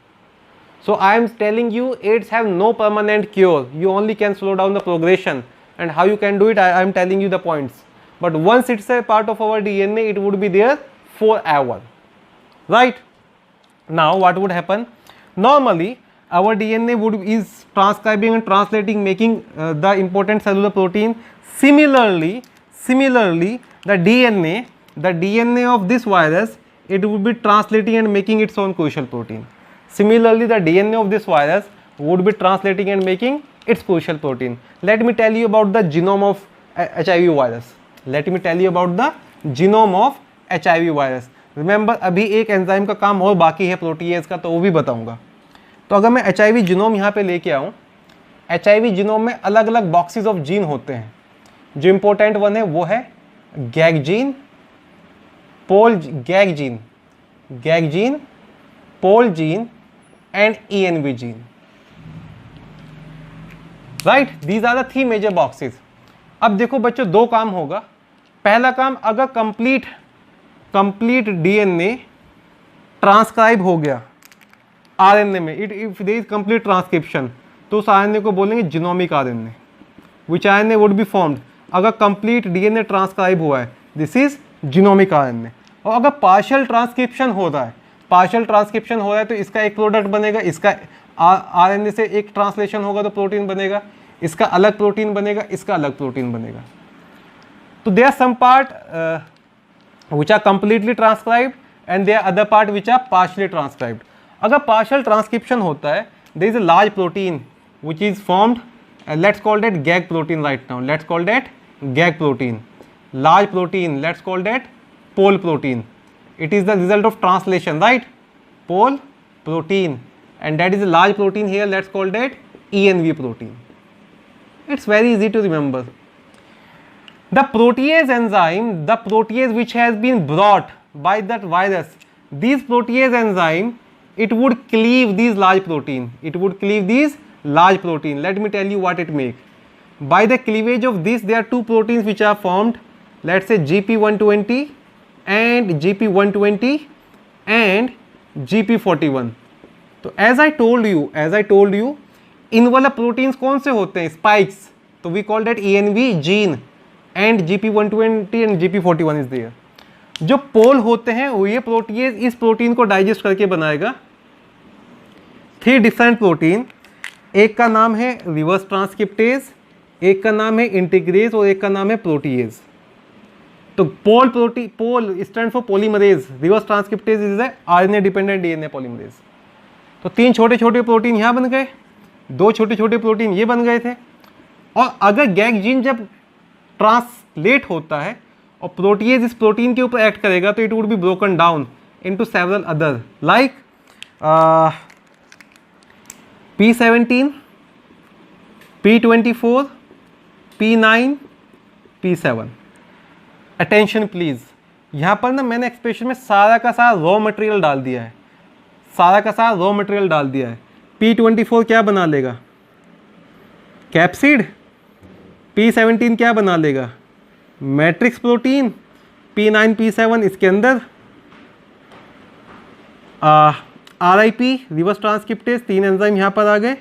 So I am telling you, AIDS have no permanent cure. You only can slow down the progression. And how you can do it, I am telling you the points. But once it's a part of our DNA, it would be there forever. Right? Now what would happen? Normally our DNA is transcribing and translating, making the important cellular protein. Similarly the DNA of this virus, it would be translating and making its own crucial protein. Similarly the DNA of this virus would be translating and making its crucial protein. Let me tell you about the genome of HIV virus. Let me tell you about the genome of HIV virus. Remember, अभी एक enzyme का काम और बाकी है protease का, तो वो भी बताऊंगा. तो अगर मैं HIV जीनोम यहाँ पे लेके आऊँ, HIV जीनोम में अलग अलग बॉक्सेस ऑफ जीन होते हैं. जो इंपॉर्टेंट वन है वो है gag gene, pol gene and ENV gene. Right, these are the 3 major boxes. अब देखो बच्चों, 2 काम होगा. पहला काम, अगर कंप्लीट DNA ट्रांसक्राइब हो गया RNA में, if there is complete transcription, तो उस RNA को बोलेंगे genomic RNA. Which RNA would be formed? अगर कंप्लीट DNA ट्रांसक्राइब हुआ है, दिस इज जीनोमिक RNA. और अगर पार्शियल ट्रांसक्रिप्शन हो रहा है, तो इसका एक प्रोडक्ट बनेगा, इसका RNA से एक ट्रांसलेशन होगा तो प्रोटीन बनेगा, इसका अलग प्रोटीन बनेगा, इसका अलग प्रोटीन बनेगा. तो there are some part which are completely transcribed and there are other part which are partially transcribed. अगर partial transcription होता है, there is a large protein which is formed, let's call that gag protein right now. Let's call that gag protein. Large protein, let's call that pol protein. It is the result of translation, right? Pol protein, and that is a large protein here. Let's call that ENV protein. It's very easy to remember. The protease enzyme, the protease which has been brought by that virus, these protease enzyme, it would cleave these large protein. Let me tell you what it makes. By the cleavage of this, there are 2 proteins which are formed. Let's say GP120 and GP120 and GP41. तो as I told you, इन वाला proteins कौन से होते हैं? Spikes. तो we call that ENV gene and GP120 and GP41 is there. जो पोल होते हैं वो ये प्रोटीएज इस प्रोटीन को डाइजेस्ट करके बनाएगा 3 डिफरेंट प्रोटीन। एक का नाम है रिवर्स ट्रांसक्रिप्टेज, एक का नाम है इंटीग्रेज और एक का नाम है प्रोटीएज। तो pol stand for polymerase, reverse transcriptase is a RNA dependent DNA polymerase. तो 3 छोटे छोटे प्रोटीन यहाँ बन गए, 2 छोटे छोटे प्रोटीन ये बन गए थे। और अगर गैग जीन जब ट्रांसलेट होता है और प्रोटीएज इस प्रोटीन के ऊपर एक्ट करेगा तो it would be broken down into several other like P17, P24, P9, P7। Attention please, यहाँ पर ना मैंने एक्सप्रेशन में सारा का सारा रॉ मटेरियल डाल दिया है, सारा का सारा रॉ मटेरियल डाल दिया है। P24 क्या बना लेगा? कैप्सिड। P17 क्या बना लेगा? Matrix protein. P9, P7 इसके अंदर RIP रिवर्स ट्रांसक्रिप्टेज 3 एंजाइम यहाँ पर आ गए।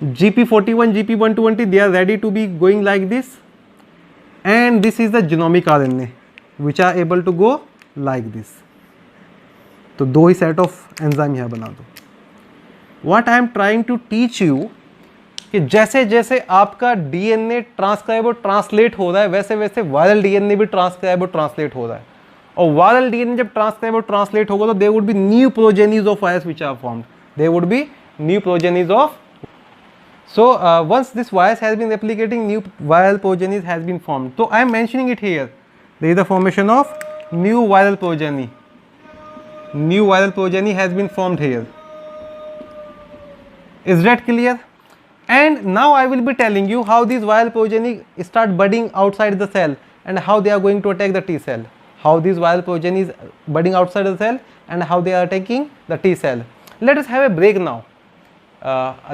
GP41, GP120 they are ready to be going like this and this is the genomic RNA which are able to go like this. तो 2 ही set of enzyme यहाँ बना दो। What I am trying to teach you कि जैसे जैसे आपका DNA transcribe और ट्रांसलेट हो रहा है वैसे वैसे वायरल DNA भी ट्रांसक्राइब और ट्रांसलेट हो रहा है। और वायरल DNA जब ट्रांसक्राइब और ट्रांसलेट होगा तो there would be new progenies of virus which are formed, there would be new progenies of. So once this virus has been replicating, new viral progenies has been formed. So I am mentioning it here. There is the formation of new viral progeny. New viral progeny has been formed here. Is that clear? And now I will be telling you how these viral progeny start budding outside the cell and how they are going to attack the T cell. How these viral progeny is budding outside the cell and how they are attacking the T cell. Let us have a break now.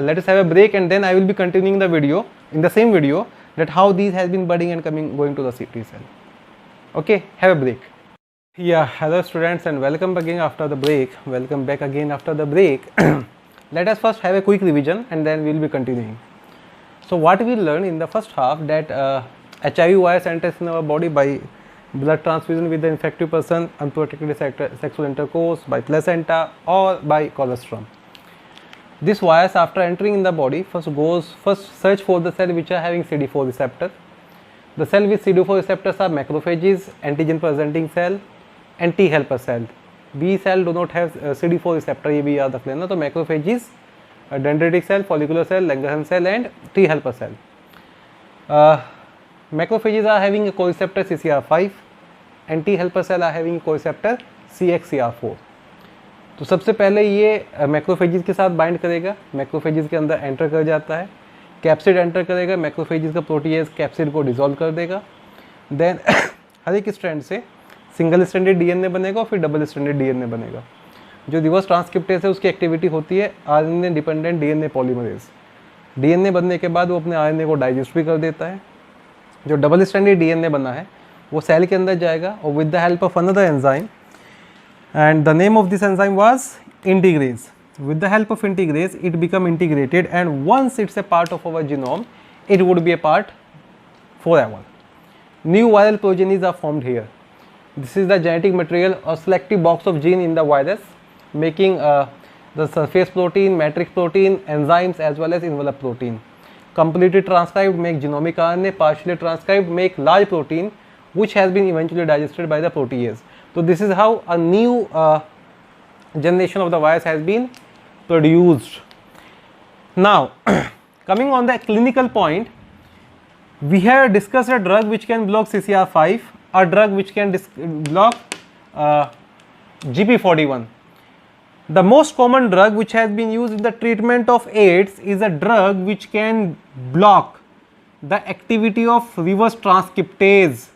Let us have a break and then I will be continuing the video in the same video that how these has been budding and going to the T cell. Okay, have a break. Yeah, hello students and welcome again after the break. Welcome back again after the break. Let us first have a quick revision and then we will be continuing. So what we learned in the first half that HIV virus enters in our body by blood transfusion with the infected person, unprotected sexual intercourse, by placenta or by colostrum. This virus after entering in the body first search for the cell which are having CD4 receptor. The cell with CD4 receptors are macrophages, antigen presenting cell and T helper cell. B cell do not have CD4 receptor, ये भी याद रख लेना। तो macrophages, dendritic cell, follicular cell, Langerhans cell and T helper cell. Macrophages are having a co-receptor CCR5 and T helper cell are having a co-receptor CXCR4. तो सबसे पहले ये मैक्रोफेजिस के साथ बाइंड करेगा, मैक्रोफेजिस के अंदर एंटर कर जाता है, कैप्सिड एंटर करेगा, मैक्रोफेजिस का प्रोटीएज कैप्सिड को डिसॉल्व कर देगा। देन हर एक स्ट्रैंड से सिंगल स्ट्रैंडेड डीएनए बनेगा और फिर डबल स्ट्रैंडेड डीएनए बनेगा। जो रिवर्स ट्रांसक्रिप्टेज है उसकी एक्टिविटी होती है RNA dependent DNA polymerase. DNA बनने के बाद वो अपने आरएनए को डाइजेस्ट भी कर देता है। जो डबल स्ट्रैंडेड डीएनए बना है वो सेल के अंदर जाएगा और with the help of another enzyme, and the name of this enzyme was integrase. With the help of integrase it become integrated and once it's a part of our genome it would be a part forever. New viral progenies are formed here. This is the genetic material or selective box of gene in the virus making the surface protein, matrix protein, enzymes as well as envelope protein. Completely transcribed make genomic RNA, partially transcribed make large protein which has been eventually digested by the protease. So this is how a new generation of the virus has been produced. Now coming on the clinical point, we have discussed a drug which can block CCR5, a drug which can block GP41. The most common drug which has been used in the treatment of AIDS is a drug which can block the activity of reverse transcriptase.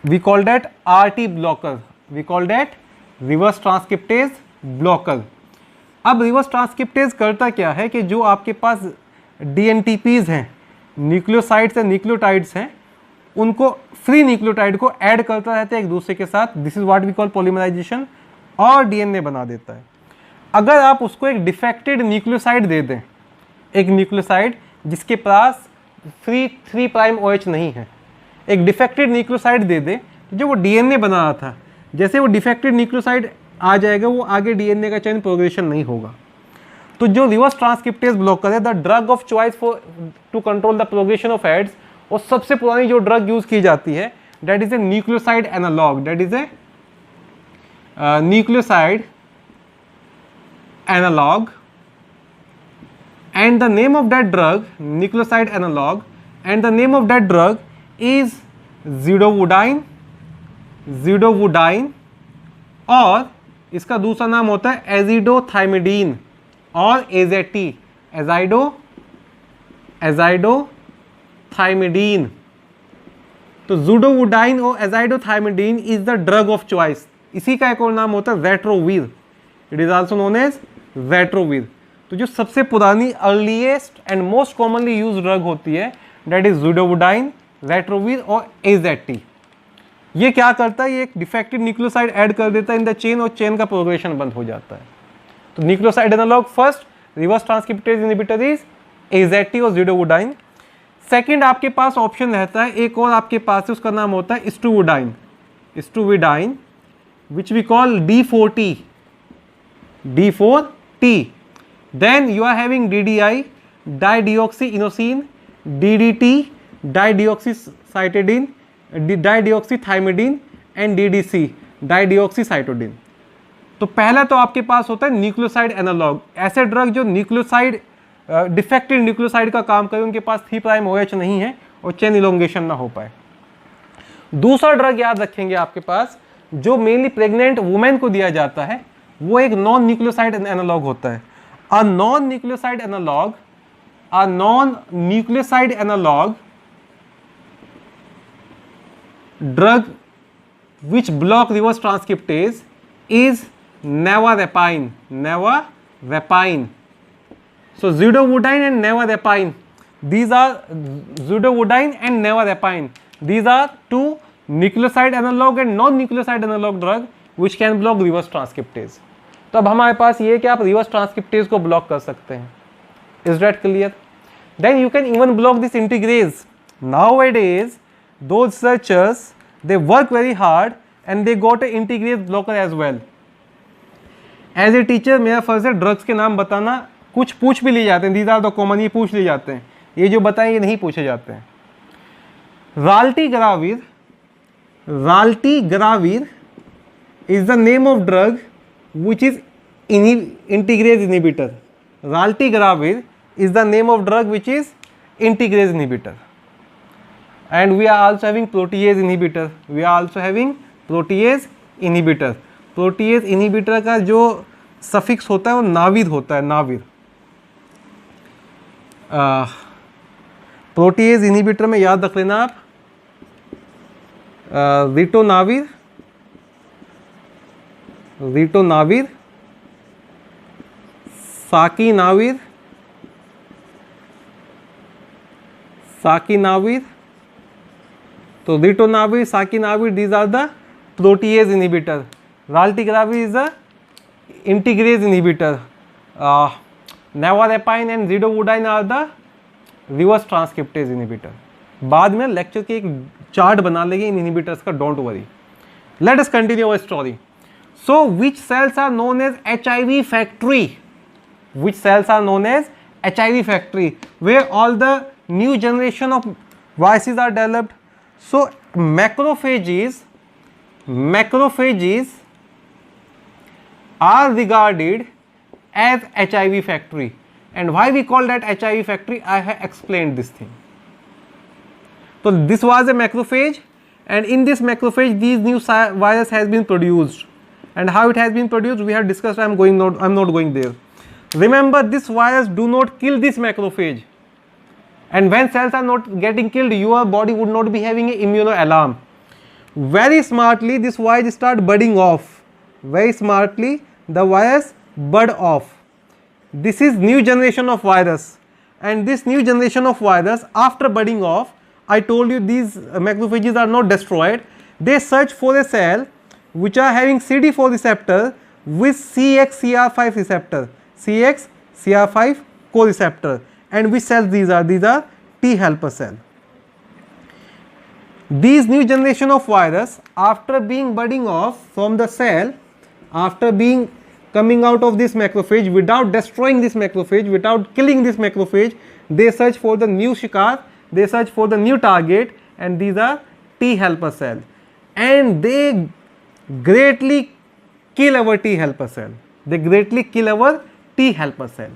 We call that RT blocker. We call that reverse transcriptase blocker. अब reverse transcriptase करता क्या है कि जो आपके पास DNTPs हैं, nucleosides या nucleotides हैं, उनको फ्री न्यूक्लियोटाइड को ऐड करता रहता है एक दूसरे के साथ। This is what we call polymerization और डीएनए बना देता है। अगर आप उसको एक डिफेक्टेड न्यूक्लियोसाइड दे दें, एक न्यूक्लियोसाइड जिसके पास 3' OH नहीं है, एक डिफेक्टेड न्यूक्लियोसाइड दे दें जो वो डीएनए बना रहा था, जैसे वो डिफेक्टेड न्यूक्लियोसाइड आ जाएगा वो आगे डीएनए का चेन प्रोग्रेशन नहीं होगा। तो जो रिवर्स ट्रांसक्रिप्टेज ब्लॉकर है, the drug of choice for to control the progression of AIDS, और सबसे पुरानी जो ड्रग यूज की जाती है that is a nucleoside analogue, that is a nucleoside analogue, and the name of that drug, nucleoside analog, and the name of that drug is zidovudine, और इसका दूसरा नाम होता है एजिडोथाइमिडीन और एजेटी, एजाइडोथाइमिडीन। तो zidovudine और azidothymidine is the drug of choice. इसी का एक और नाम होता है retrovir, it is also known as retrovir. तो जो सबसे पुरानी earliest and most commonly use drug होती है दैट इज zidovudine, रेट्रोवीर और एजेटी। ये क्या करता है, ये एक डिफेक्टेड न्यूक्लियोसाइड ऐड कर देता है इन द चेन और चेन का प्रोग्रेशन बंद हो जाता है। तो nucleoside analogue first, reverse transcriptase inhibitor is AZT और zidovudine। सेकंड आपके पास ऑप्शन रहता है, एक और आपके पास है, उसका नाम होता है stavudine, which we call D4T। Then you are having DDI, dideoxyinosine, DDT, dideoxycytidine, dideoxythymidine and DDC, dideoxycytidine। तो पहला तो आपके पास होता है न्यूक्लियोसाइड एनालॉग, ऐसे ड्रग जो न्यूक्लियोसाइड डिफेक्टेड न्यूक्लियोसाइड का काम करे, उनके पास 3' नहीं है और चेन इलोंगेशन ना हो पाए। दूसरा ड्रग याद रखेंगे आपके पास जो मेनली प्रेग्नेंट वुमेन को दिया जाता है, वो एक नॉन न्यूक्लियोसाइड एनालॉग होता है। A non-nucleoside analog drug which block reverse transcriptase is nevarapine. So zidovudine and nevarapine, these are zidovudine and nevarapine, these are two nucleoside analog and non-nucleoside analog drug which can block reverse transcriptase। तो अब हमारे पास ये कि आप reverse transcriptase को block कर सकते हैं। Is that clear? Then you can even block this integrase. Nowadays those researchers they work very hard and they got a integrase blocker as well. As a teacher मेरा फर्ज है drugs के नाम बताना, कुछ पूछ भी लिए जाते हैं, दीज आर द कॉमन, ये पूछ लिए जाते हैं, ये जो बताएं ये नहीं पूछे जाते हैं। Raltegravir is the name of drug which is integrase inhibitor. Raltegravir is the name of drug which is integrase inhibitor, and we are also having protease inhibitor. Protease inhibitor का जो सफिक्स होता है वो नाविर होता है, नाविर। प्रोटीएज इनहिबिटर में याद रख लेना आप रिटोनाविर, साकिनाविर, तो ritonavir, साकिनाविर, these are the protease inhibitor. Raltegravir is the integrase inhibitor. Nevarapine and zidovudine are the reverse transcriptase inhibitor. बाद में लेक्चर के एक चार्ट बना लेंगे इन इनहिबिटर्स का, don't worry. Let us continue our story. So which cells are known as HIV factory? Which cells are known as HIV factory, where all the new generation of viruses are developed? So macrophages are regarded as HIV factory, and why we call that HIV factory, I have explained this thing. So this was a macrophage, and in this macrophage these new virus has been produced. And how it has been produced we have discussed, I'm not going there. Remember, this virus do not kill this macrophage, and when cells are not getting killed, your body would not be having an immuno alarm. Very smartly this virus start budding off, very smartly the virus bud off. This is new generation of virus, and this new generation of virus after budding off, I told you these macrophages are not destroyed, they search for a cell which are having CD4 receptor with CXCR5 receptor, CXCR5 co-receptor, and which cells these are? These are T helper cell. These new generation of virus after being budding off from the cell, after being coming out of this macrophage, without destroying this macrophage, without killing this macrophage, they search for the new shikar, they search for the new target, and these are T helper cells, and they greatly kill our T helper cell. They greatly kill our T helper cell.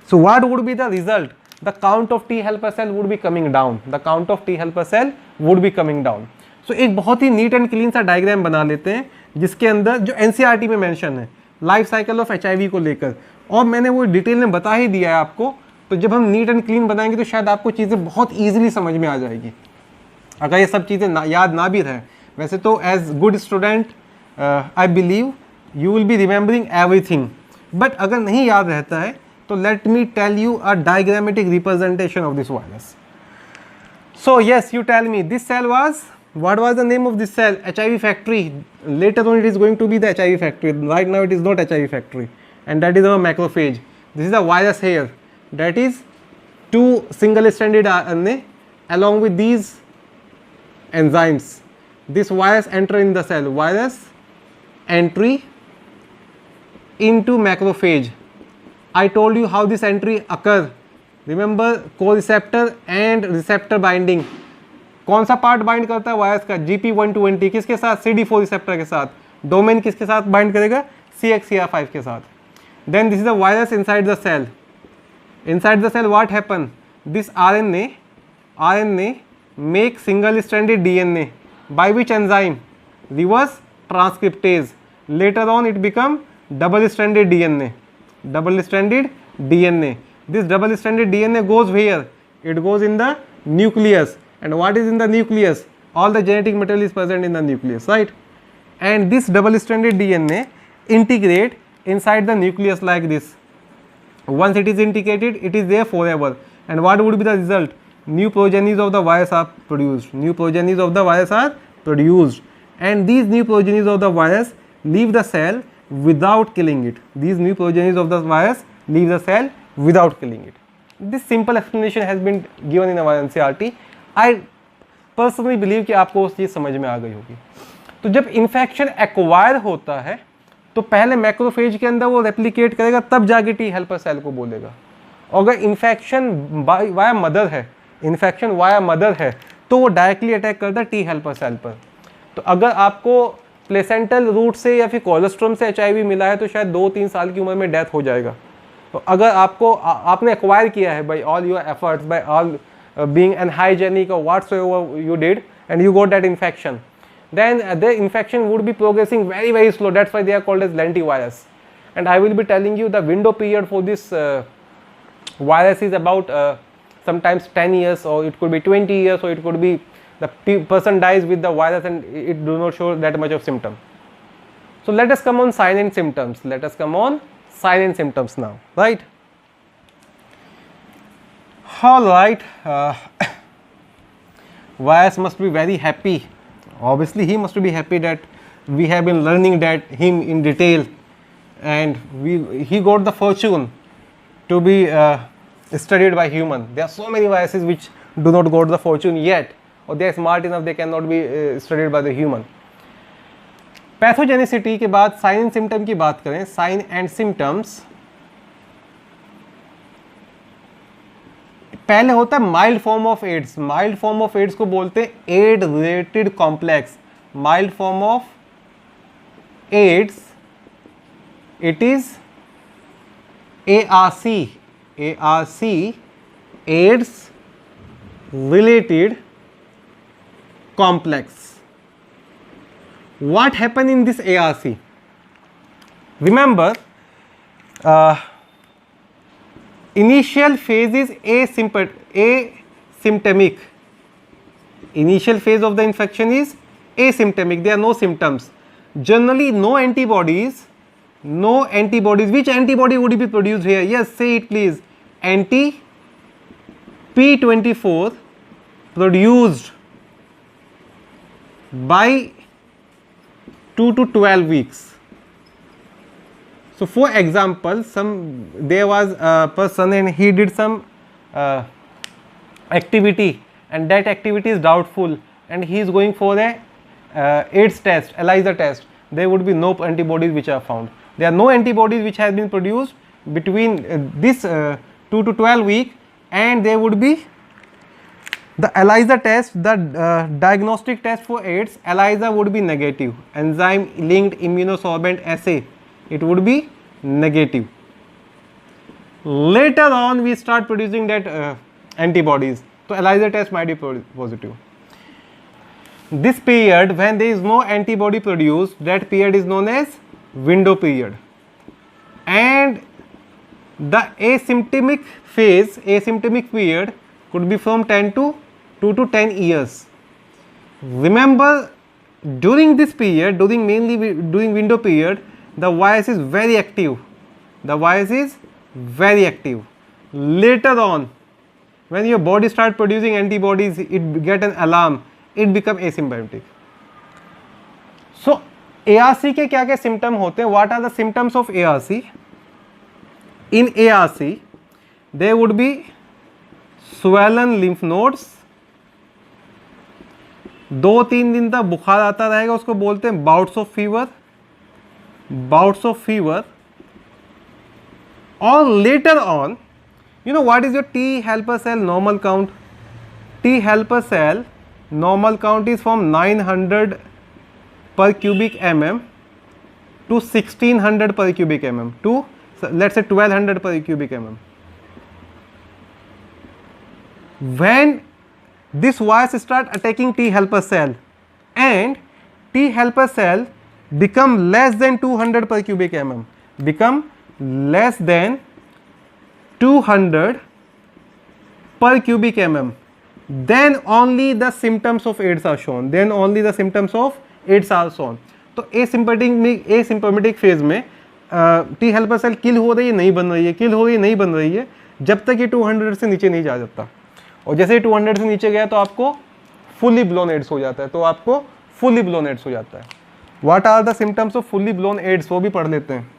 So what would be the result? The count of T helper cell would be coming down. The count of T helper cell would be coming down. So एक बहुत ही neat and clean सा diagram बना लेते हैं जिसके अंदर जो NCERT में मेंशन है लाइफ साइकिल ऑफ एचआईवी को लेकर, और मैंने वो डिटेल में बता ही दिया है आपको. तो जब हम नीट एंड क्लीन बनाएंगे तो शायद आपको चीज़ें बहुत ईजिली समझ में आ जाएगी. अगर ये सब चीज़ें याद ना भी रहे, वैसे तो as good student I believe you will be remembering everything, but अगर नहीं याद रहता है तो let me tell you a diagrammatic representation of this virus. So yes, you tell me this cell was, what was the name of this cell? HIV factory. Later on it is going to be the HIV factory. Right now it is not HIV factory, and that is our macrophage. This is a virus here, that is 2 single stranded RNA along with these enzymes. This virus enter in the cell, virus entry into macrophage. I told you how this entry occur. Remember co-receptor and receptor binding. कौन सा part bind करता है virus का? GP120 किसके साथ? CD4 receptor के साथ. Domain किसके साथ बाइंड करेगा? CXCR5 के साथ. Then this is the virus inside the cell. Inside the cell what happen? This RNA make single stranded DNA by which enzyme? Reverse transcriptase. Later on it become double stranded DNA. Double stranded DNA. This double stranded DNA goes where? It goes in the nucleus. And what is in the nucleus? All the genetic material is present in the nucleus, right? And this double stranded DNA integrate inside the nucleus like this. Once it is integrated, it is there forever. And what would be the result? New progenies of the virus are produced. New progenies of the virus are produced. And these new progenies of the virus leave the cell without killing it. These new progenies of the virus leave the cell without killing it. This simple explanation has been given in our NCERT. I personally believe कि आपको उस चीज़ समझ में आ गई होगी. तो जब infection acquire होता है तो पहले मैक्रोफेज के अंदर वो रेप्लिकेट करेगा, तब जाके टी हेल्पर सेल को बोलेगा. अगर इन्फेक्शन वाया मदर है, इन्फेक्शन वाया मदर है तो वो डायरेक्टली अटैक करता है टी हेल्पर सेल पर. तो अगर आपको प्लेसेंटल रूट से या फिर कोलेस्ट्रॉम से एचआईवी मिला है तो शायद 2-3 साल की उम्र में डेथ हो जाएगा. तो अगर आपने एक्वायर किया है by all your efforts, by all being unhygienic or whatsoever you did, and you got that infection, then the infection would be progressing very, very slow. That's why they are called as lentivirus. And I will be telling you the window period for this virus is about sometimes 10 years, or it could be 20 years, or it could be the person dies with the virus and it do not show that much of symptom. So let us come on sign and symptoms. Let us come on sign and symptoms now, right? All right, virus must be very happy. Obviously he must be happy that we have been learning that him in detail, and he got the fortune to be studied by human. There are so many viruses which do not got the fortune yet, or they are smart enough they cannot be studied by the human. Pathogenicity के बाद sign and symptom की बात करें. Sign and symptoms पहले होता है mild form of AIDS. Mild form of AIDS को बोलते हैं aid related complex. Mild form of AIDS, it is ARC, AIDS related complex. What happened in this ARC? Remember, initial phase is asymptomic. Initial phase of the infection is asymptomic. There are no symptoms. Generally, no antibodies. Which antibody would be produced here? Yes, say it please. Anti-P24 produced by 2 to 12 weeks. So for example, there was a person and he did some activity, and that activity is doubtful, and he is going for a AIDS test, ELISA test, there would be no antibodies which are found. There are no antibodies which have been produced between this 2 to 12 week, and there would be the ELISA test, the diagnostic test for AIDS. ELISA would be negative, enzyme linked immunosorbent assay, it would be negative. Later on we start producing that antibodies, so ELISA test might be positive. This period when there is no antibody produced, that period is known as window period, and the asymptomatic phase, asymptomatic period could be from 2 to 10 years. Remember, during this period, during window period, the virus is very active. The virus is very active. Later on, when your body start producing antibodies, it get an alarm, it become asymptomatic. So ARC के क्या क्या symptom होते हैं? What are the symptoms of ARC? In ARC, there would be swollen lymph nodes. 2-3 दिन तक बुखार आता रहेगा, उसको बोलते हैं bouts of fever, bouts of fever. और later on, you know what is your T helper cell normal count? T helper cell normal count is from 900 per cubic mm to 1600 per cubic mm to, let's say, 1200 per cubic mm. When this virus start attacking T helper cell and T helper cell become less than 200 per cubic mm, become less than 200 per cubic mm, then only the symptoms of AIDS are shown. Then only the symptoms of AIDS are shown. तो asymptomatic phase में T helper cell किल हो रही है, नहीं बन रही है, किल हो रही है, नहीं बन रही है, जब तक ये 200 से नीचे नहीं जा सकता. और जैसे 200 से नीचे गया तो आपको फुली ब्लोन एड्स हो जाता है, तो आपको फुली ब्लोन एड्स हो जाता है. What are the symptoms of fully blown AIDS, वो भी पढ़ लेते हैं.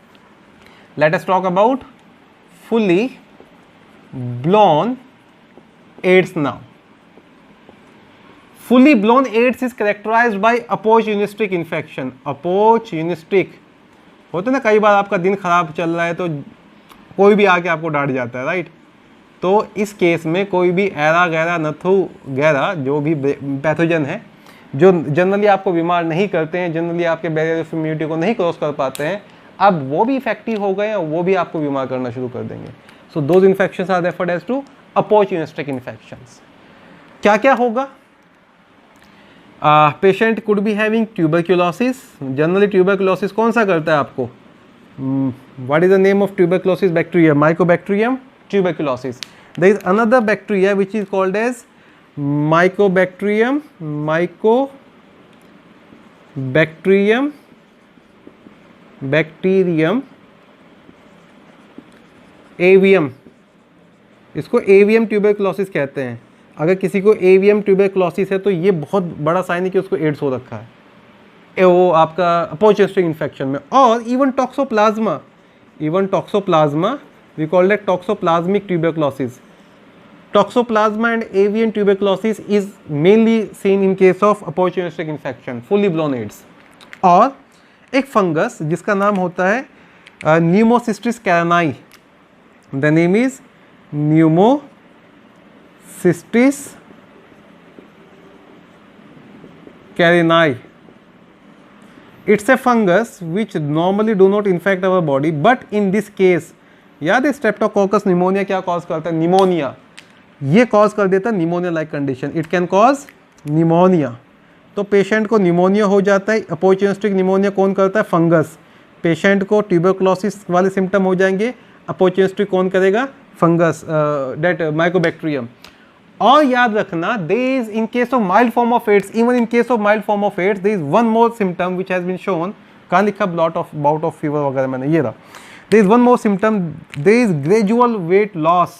Let us talk about fully blown AIDS now. Fully blown AIDS is characterized by opportunistic infection. Opportunistic होता है ना, कई बार आपका दिन खराब चल रहा है तो कोई भी आके आपको डांट जाता है, राइट. तो इस केस में कोई भी एरा गैरा नथु गैरा जो भी पैथोजन है, जो जनरली आपको बीमार नहीं करते हैं, जनरली आपके बैरियर ऑफ इम्यूनिटी को नहीं क्रॉस कर पाते हैं, अब वो भी इफेक्टिव हो गए और वो भी आपको बीमार करना शुरू कर देंगे. So those infections are referred as to opportunistic infections. क्या क्या होगा? Patient could be having tuberculosis. Generally tuberculosis कौन सा करता है आपको? What is the name of tuberculosis bacteria? Mycobacterium tuberculosis. There is another bacteria which is called as mycobacterium avium. इसको avium tuberculosis कहते हैं. अगर किसी को एवियम ट्यूबरक्यूलोसिस है तो ये बहुत बड़ा साइन है कि उसको एड्स हो रखा है, वो आपका अपॉर्चुनिस्टिक इन्फेक्शन में. और even toxoplasma we call that toxoplasmic tuberculosis. Toxoplasma and avian tuberculosis is mainly seen in case of opportunistic infection, fully blown AIDS. और एक फंगस जिसका नाम होता है pneumocystis carinii. The name is Cystis carinae. It's a fungus which normally do not infect our body, but in this case, याद है Streptococcus pneumonia क्या cause करता है? निमोनिया. ये कॉज कर देता है pneumonia like condition. It can cause pneumonia. तो पेशेंट को निमोनिया हो जाता है. अपॉर्चुनिस्टिक निमोनिया कौन करता है? फंगस. पेशेंट को ट्यूबरक्लोसिस वाले सिम्टम हो जाएंगे. अपॉर्चुनिस्टिक कौन करेगा? Fungus, that mycobacterium. और याद रखना, there is in case of mild form of AIDS, even in case of mild form of AIDS, there is one more symptom which has been shown. कहाँ लिखा bout of fever वगैरह मैंने, ये रहा. There is one more symptom. There is gradual weight loss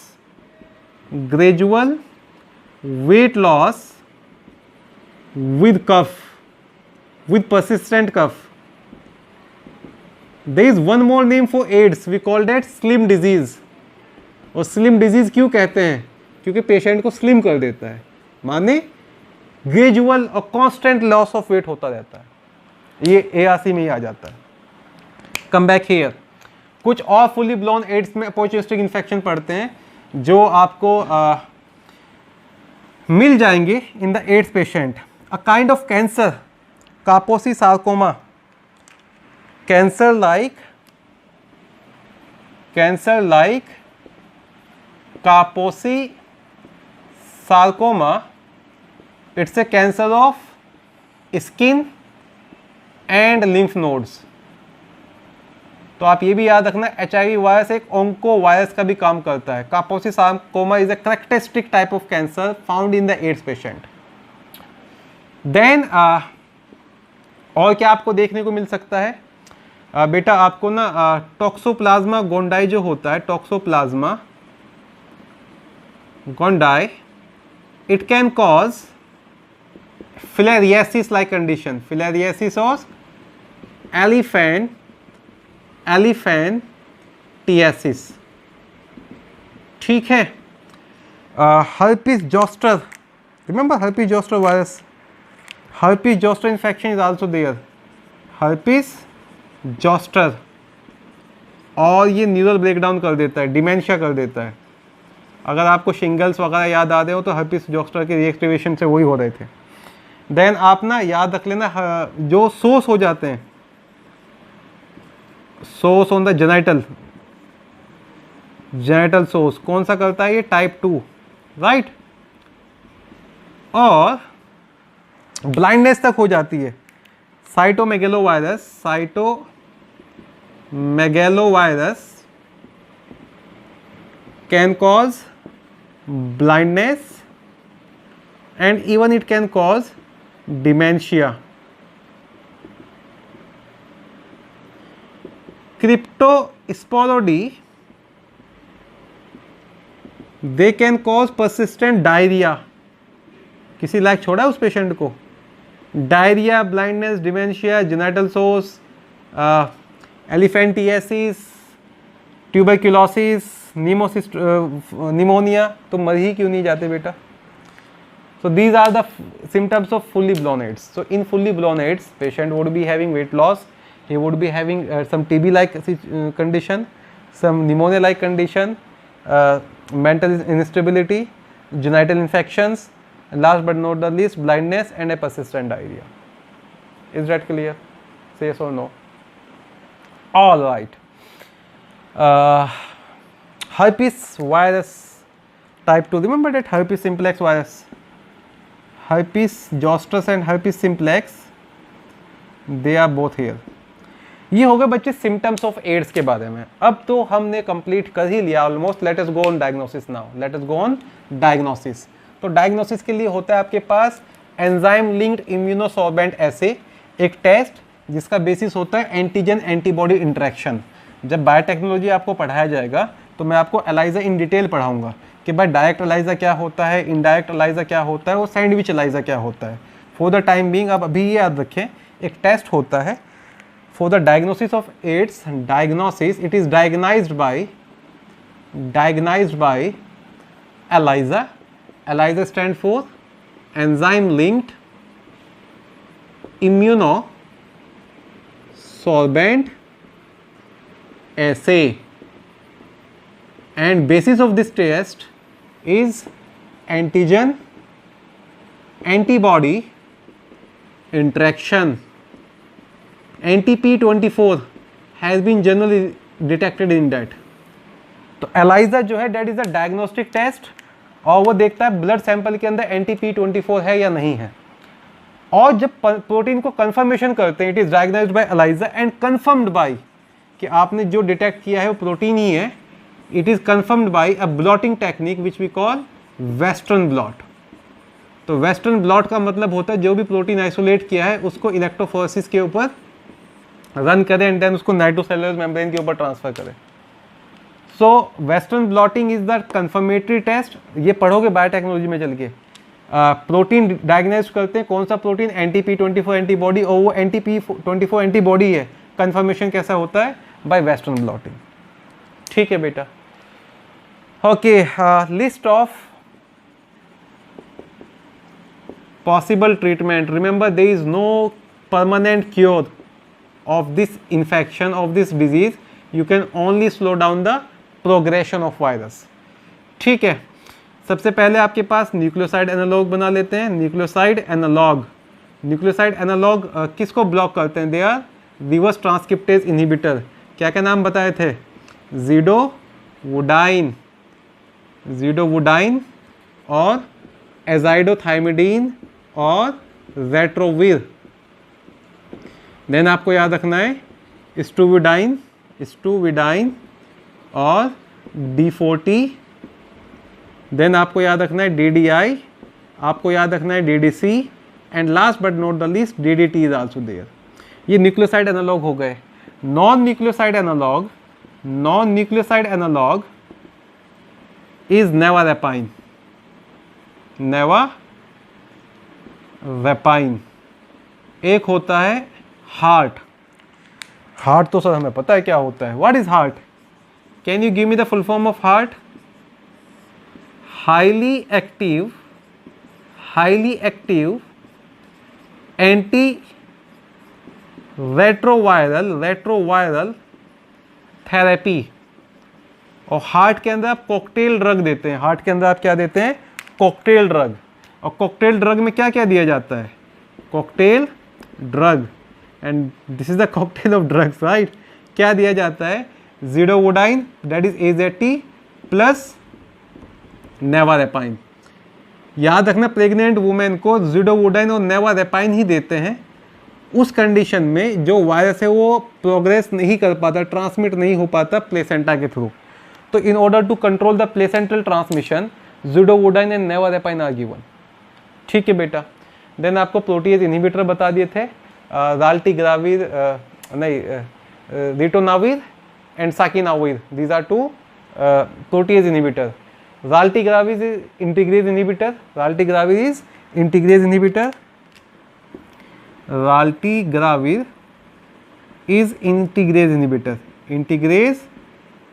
with cough, with persistent cough. There is one more name for AIDS. We call that slim disease. और slim disease क्यों कहते हैं? क्योंकि patient को स्लिम कर देता है. माने ग्रेजुअल और कांस्टेंट लॉस ऑफ वेट होता रहता है, ये ARC में ही आ जाता है। कम बैक हियर, कुछ और फुली ब्लोन एड्स में अपॉर्चुनिस्टिक इन्फेक्शन पड़ते हैं जो आपको मिल जाएंगे in the AIDS patient. A kind of cancer, Kaposi sarcoma, cancer like Kaposi sarcoma, it's a cancer of skin and lymph nodes. तो आप ये भी याद रखना, HIV वायरस एक ओंको वायरस का भी काम करता है। Kaposi sarcoma is a characteristic type of cancer found in the AIDS patient. Then और क्या आपको देखने को मिल सकता है बेटा, आपको ना टॉक्सोप्लाज्मा गोंडाई जो होता है, toxoplasma gondii, it can cause filariasis like condition, filariasis और एलिफेंटियासिस। ठीक है। herpes zoster, remember herpes zoster virus, herpes zoster infection is also there, herpes zoster, और ये न्यूरल ब्रेकडाउन कर देता है, डिमेंशिया कर देता है। अगर आपको शिंगल्स वगैरह याद आ रहे हो तो herpes zoster के रिएक्टिवेशन से वही हो रहे थे। देन आप ना याद रख लेना, जो सोर्स हो जाते हैं, source on the genital source, कौन सा करता है ये, टाइप 2, राइट। और ब्लाइंडनेस तक हो जाती है, cytomegalovirus can cause blindness and even it can cause dementia. Cryptosporidia, they can cause persistent diarrhoea. किसी लायक छोड़ा उस पेशेंट को, diarrhoea, blindness, dementia, genital sores, elephantiasis, tuberculosis, pneumonia, तो मर ही क्यों नहीं जाते बेटा। So these are the symptoms of fully blown AIDS. So in fully blown AIDS, patient would be having weight loss, he would be having some TB-like condition, some pneumonia-like condition, mental instability, genital infections, and last but not the least, blindness and a persistent diarrhea. Is that clear? Say yes or no? All right. Herpes virus type 2. Remember that herpes simplex virus. Herpes zoster and herpes simplex, they are both here. ये हो गए बच्चे symptoms of ads के बारे में। अब तो हमने कंप्लीट कर ही लिया almost. Let us go on diagnosis now, let us go on diagnosis. तो डायग्नोसिस के लिए होता है आपके पास एंजाइम लिंक्ड इम्यूनोसॉर्बेंट एसे, एक टेस्ट जिसका बेसिस होता है एंटीजन एंटीबॉडी इंटरेक्शन। जब बायोटेक्नोलॉजी आपको पढ़ाया जाएगा तो मैं आपको एलाइजा इन डिटेल पढ़ाऊंगा कि भाई डायरेक्ट एलाइजा क्या होता है, इनडायरेक्ट एलाइजा क्या होता है और सैंडविच एलाइजा क्या होता है। फॉर द टाइम बीइंग आप अभी ये याद रखें, एक टेस्ट होता है for the diagnosis of AIDS. Diagnosis, it is diagnosed by ELISA. ELISA stand for enzyme linked immunosorbent assay, and basis of this test is antigen antibody interaction. NTP24 has been generally detected in that. तो ELISA जो है that is a diagnostic test और वो देखता है blood sample के अंदर NTP24 है या नहीं है। और जब प्रोटीन को कंफर्मेशन करते हैं, it is diagnosed by ELISA and confirmed by कि आपने जो डिटेक्ट किया है वो प्रोटीन ही है। It is confirmed by a blotting technique which we call western blot. तो वेस्टर्न ब्लॉट का मतलब होता है जो भी प्रोटीन आइसोलेट किया है उसको इलेक्ट्रोफोरेसिस के ऊपर रन करें एंड देन उसको नाइट्रोसेलुलर मेम्ब्रेन के ऊपर ट्रांसफर करें। So western blotting is the confirmatory test. ये पढ़ोगे बायोटेक्नोलॉजी में चल के। प्रोटीन डायग्नोज करते हैं कौन सा प्रोटीन, NTP24 एंटीबॉडी, और वो NTP24 एंटीबॉडी है। कंफर्मेशन कैसा होता है, बाय वेस्टर्न ब्लॉटिंग। ठीक है बेटा। Okay, list of possible treatment. Remember, there is no permanent cure of this infection, of this disease. You can only slow down the progression of virus. ठीक है, सबसे पहले आपके पास न्यूक्लियोसाइड एनालॉग बना लेते हैं. न्यूक्लियोसाइड एनालॉग किसको ब्लॉक करते हैं? They are reverse transcriptase inhibitor. क्या क्या नाम बताए थे? ज़िडोवुडाइन और एजाइडोथाइमिडीन और रेट्रोविर. देन आपको याद रखना है स्टूविडाइन और D40. देन आपको याद रखना है DDI, आपको याद रखना है DDC, and last but not the least DDT is also there. ये न्यूक्लियोसाइड एनालॉग हो गए. Non nucleoside analogue is nevirapine. एक होता है हार्ट तो सर हमें पता है क्या होता है. What is heart? Can you give me the full form of heart? Highly active anti retroviral therapy. और हार्ट के अंदर आप कॉकटेल ड्रग देते हैं. हार्ट के अंदर आप क्या देते हैं? Cocktail drug. और कॉकटेल ड्रग में क्या क्या दिया जाता है? Cocktail drug. And this is the cocktail of drugs, right. क्या दिया जाता है? ज़िडोवुडाइन, दैट इज AZT प्लस नेवारेपाइन. याद रखना, प्रेग्नेंट वुमेन को ज़िडोवुडाइन और नेवारेपाइन ही देते हैं उस कंडीशन में जो वायरस है वो प्रोग्रेस नहीं कर पाता, ट्रांसमिट नहीं हो पाता प्लेसेंटा के थ्रू. तो in order to control the placental transmission, zidovudine and nevirapine are given. ठीक है बेटा. देन आपको प्रोटीएज इनहिबिटर बता दिए थे, ritonavir and saquinavir. These are two protease inhibitor. Raltegravir is integrase inhibitor. Raltegravir is integrase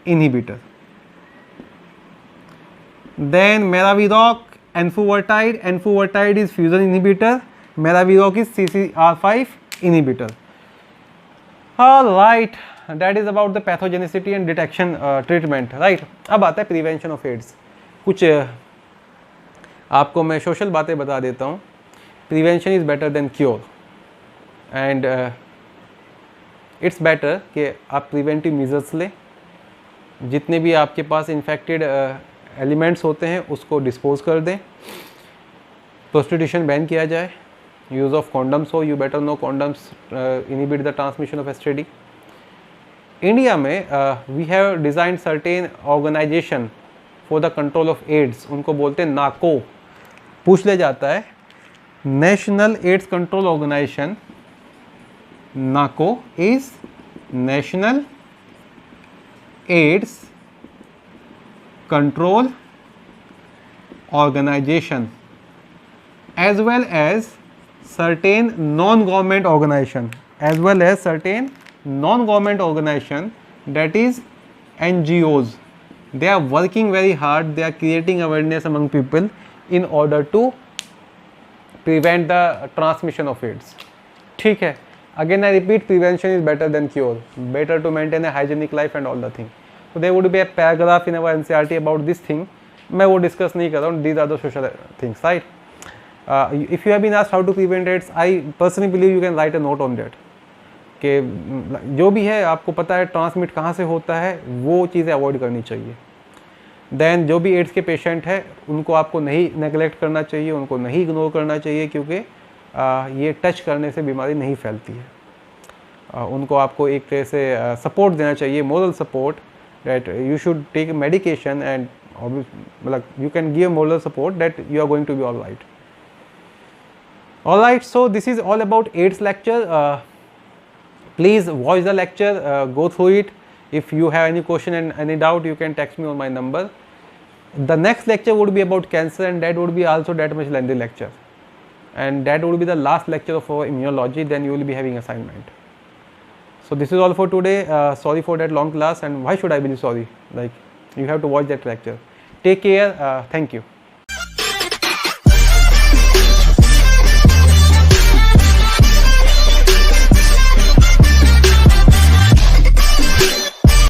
inhibitor. Then Maraviroc, enfuvertide is fusion inhibitor. Maraviroc is CCR5 inhibitor. All right, that is about the pathogenicity and detection treatment, right. अब आता है prevention of AIDS. कुछ आपको मैं social बातें बता देता हूँ. Prevention is better than cure, and it's better कि आप प्रिवेंटिव मेजर्स लें. जितने भी आपके पास इन्फेक्टेड एलिमेंट्स होते हैं उसको डिस्पोज कर दें. प्रोस्टिट्यूशन बैन किया जाए. यूज़ ऑफ कॉन्डम्स हो. You better know condoms inhibit the transmission of STD. India में we have design certain organisation for the control of AIDS. उनको बोलते हैं नाको. पूछ ले जाता है national AIDS control organisation. NACO is national AIDS control organisation as well as certain non-government organization, that is NGOs. They are working very hard. They are creating awareness among people in order to prevent the transmission of AIDS. ठीक है. Again I repeat, prevention is better than cure. Better to maintain a hygienic life and all the thing. So there would be a paragraph in our NCERT about this thing. मैं वो discuss नहीं कर रहा हूँ. These are the social things, right? If you have been asked how to prevent AIDS, I personally believe you can write a note on that. कि जो भी है आपको पता है ट्रांसमिट कहाँ से होता है, वो चीज़ें अवॉइड करनी चाहिए. देन जो भी एड्स के पेशेंट है उनको आपको नहीं नेगलेक्ट करना चाहिए, उनको नहीं इग्नोर करना चाहिए, क्योंकि ये टच करने से बीमारी नहीं फैलती है. उनको आपको एक तरह से सपोर्ट देना चाहिए, moral support, that you should take medication and मतलब you can give moral support that you are going to be all right. Alright, so this is all about AIDS lecture. Please watch the lecture, go through it. If you have any question and any doubt, you can text me on my number. The next lecture would be about cancer, and that would be also that much lengthy lecture, and that would be the last lecture of our immunology. Then you will be having assignment. So this is all for today. Sorry for that long class, and why should I be sorry? Like, you have to watch that lecture. Take care. Thank you.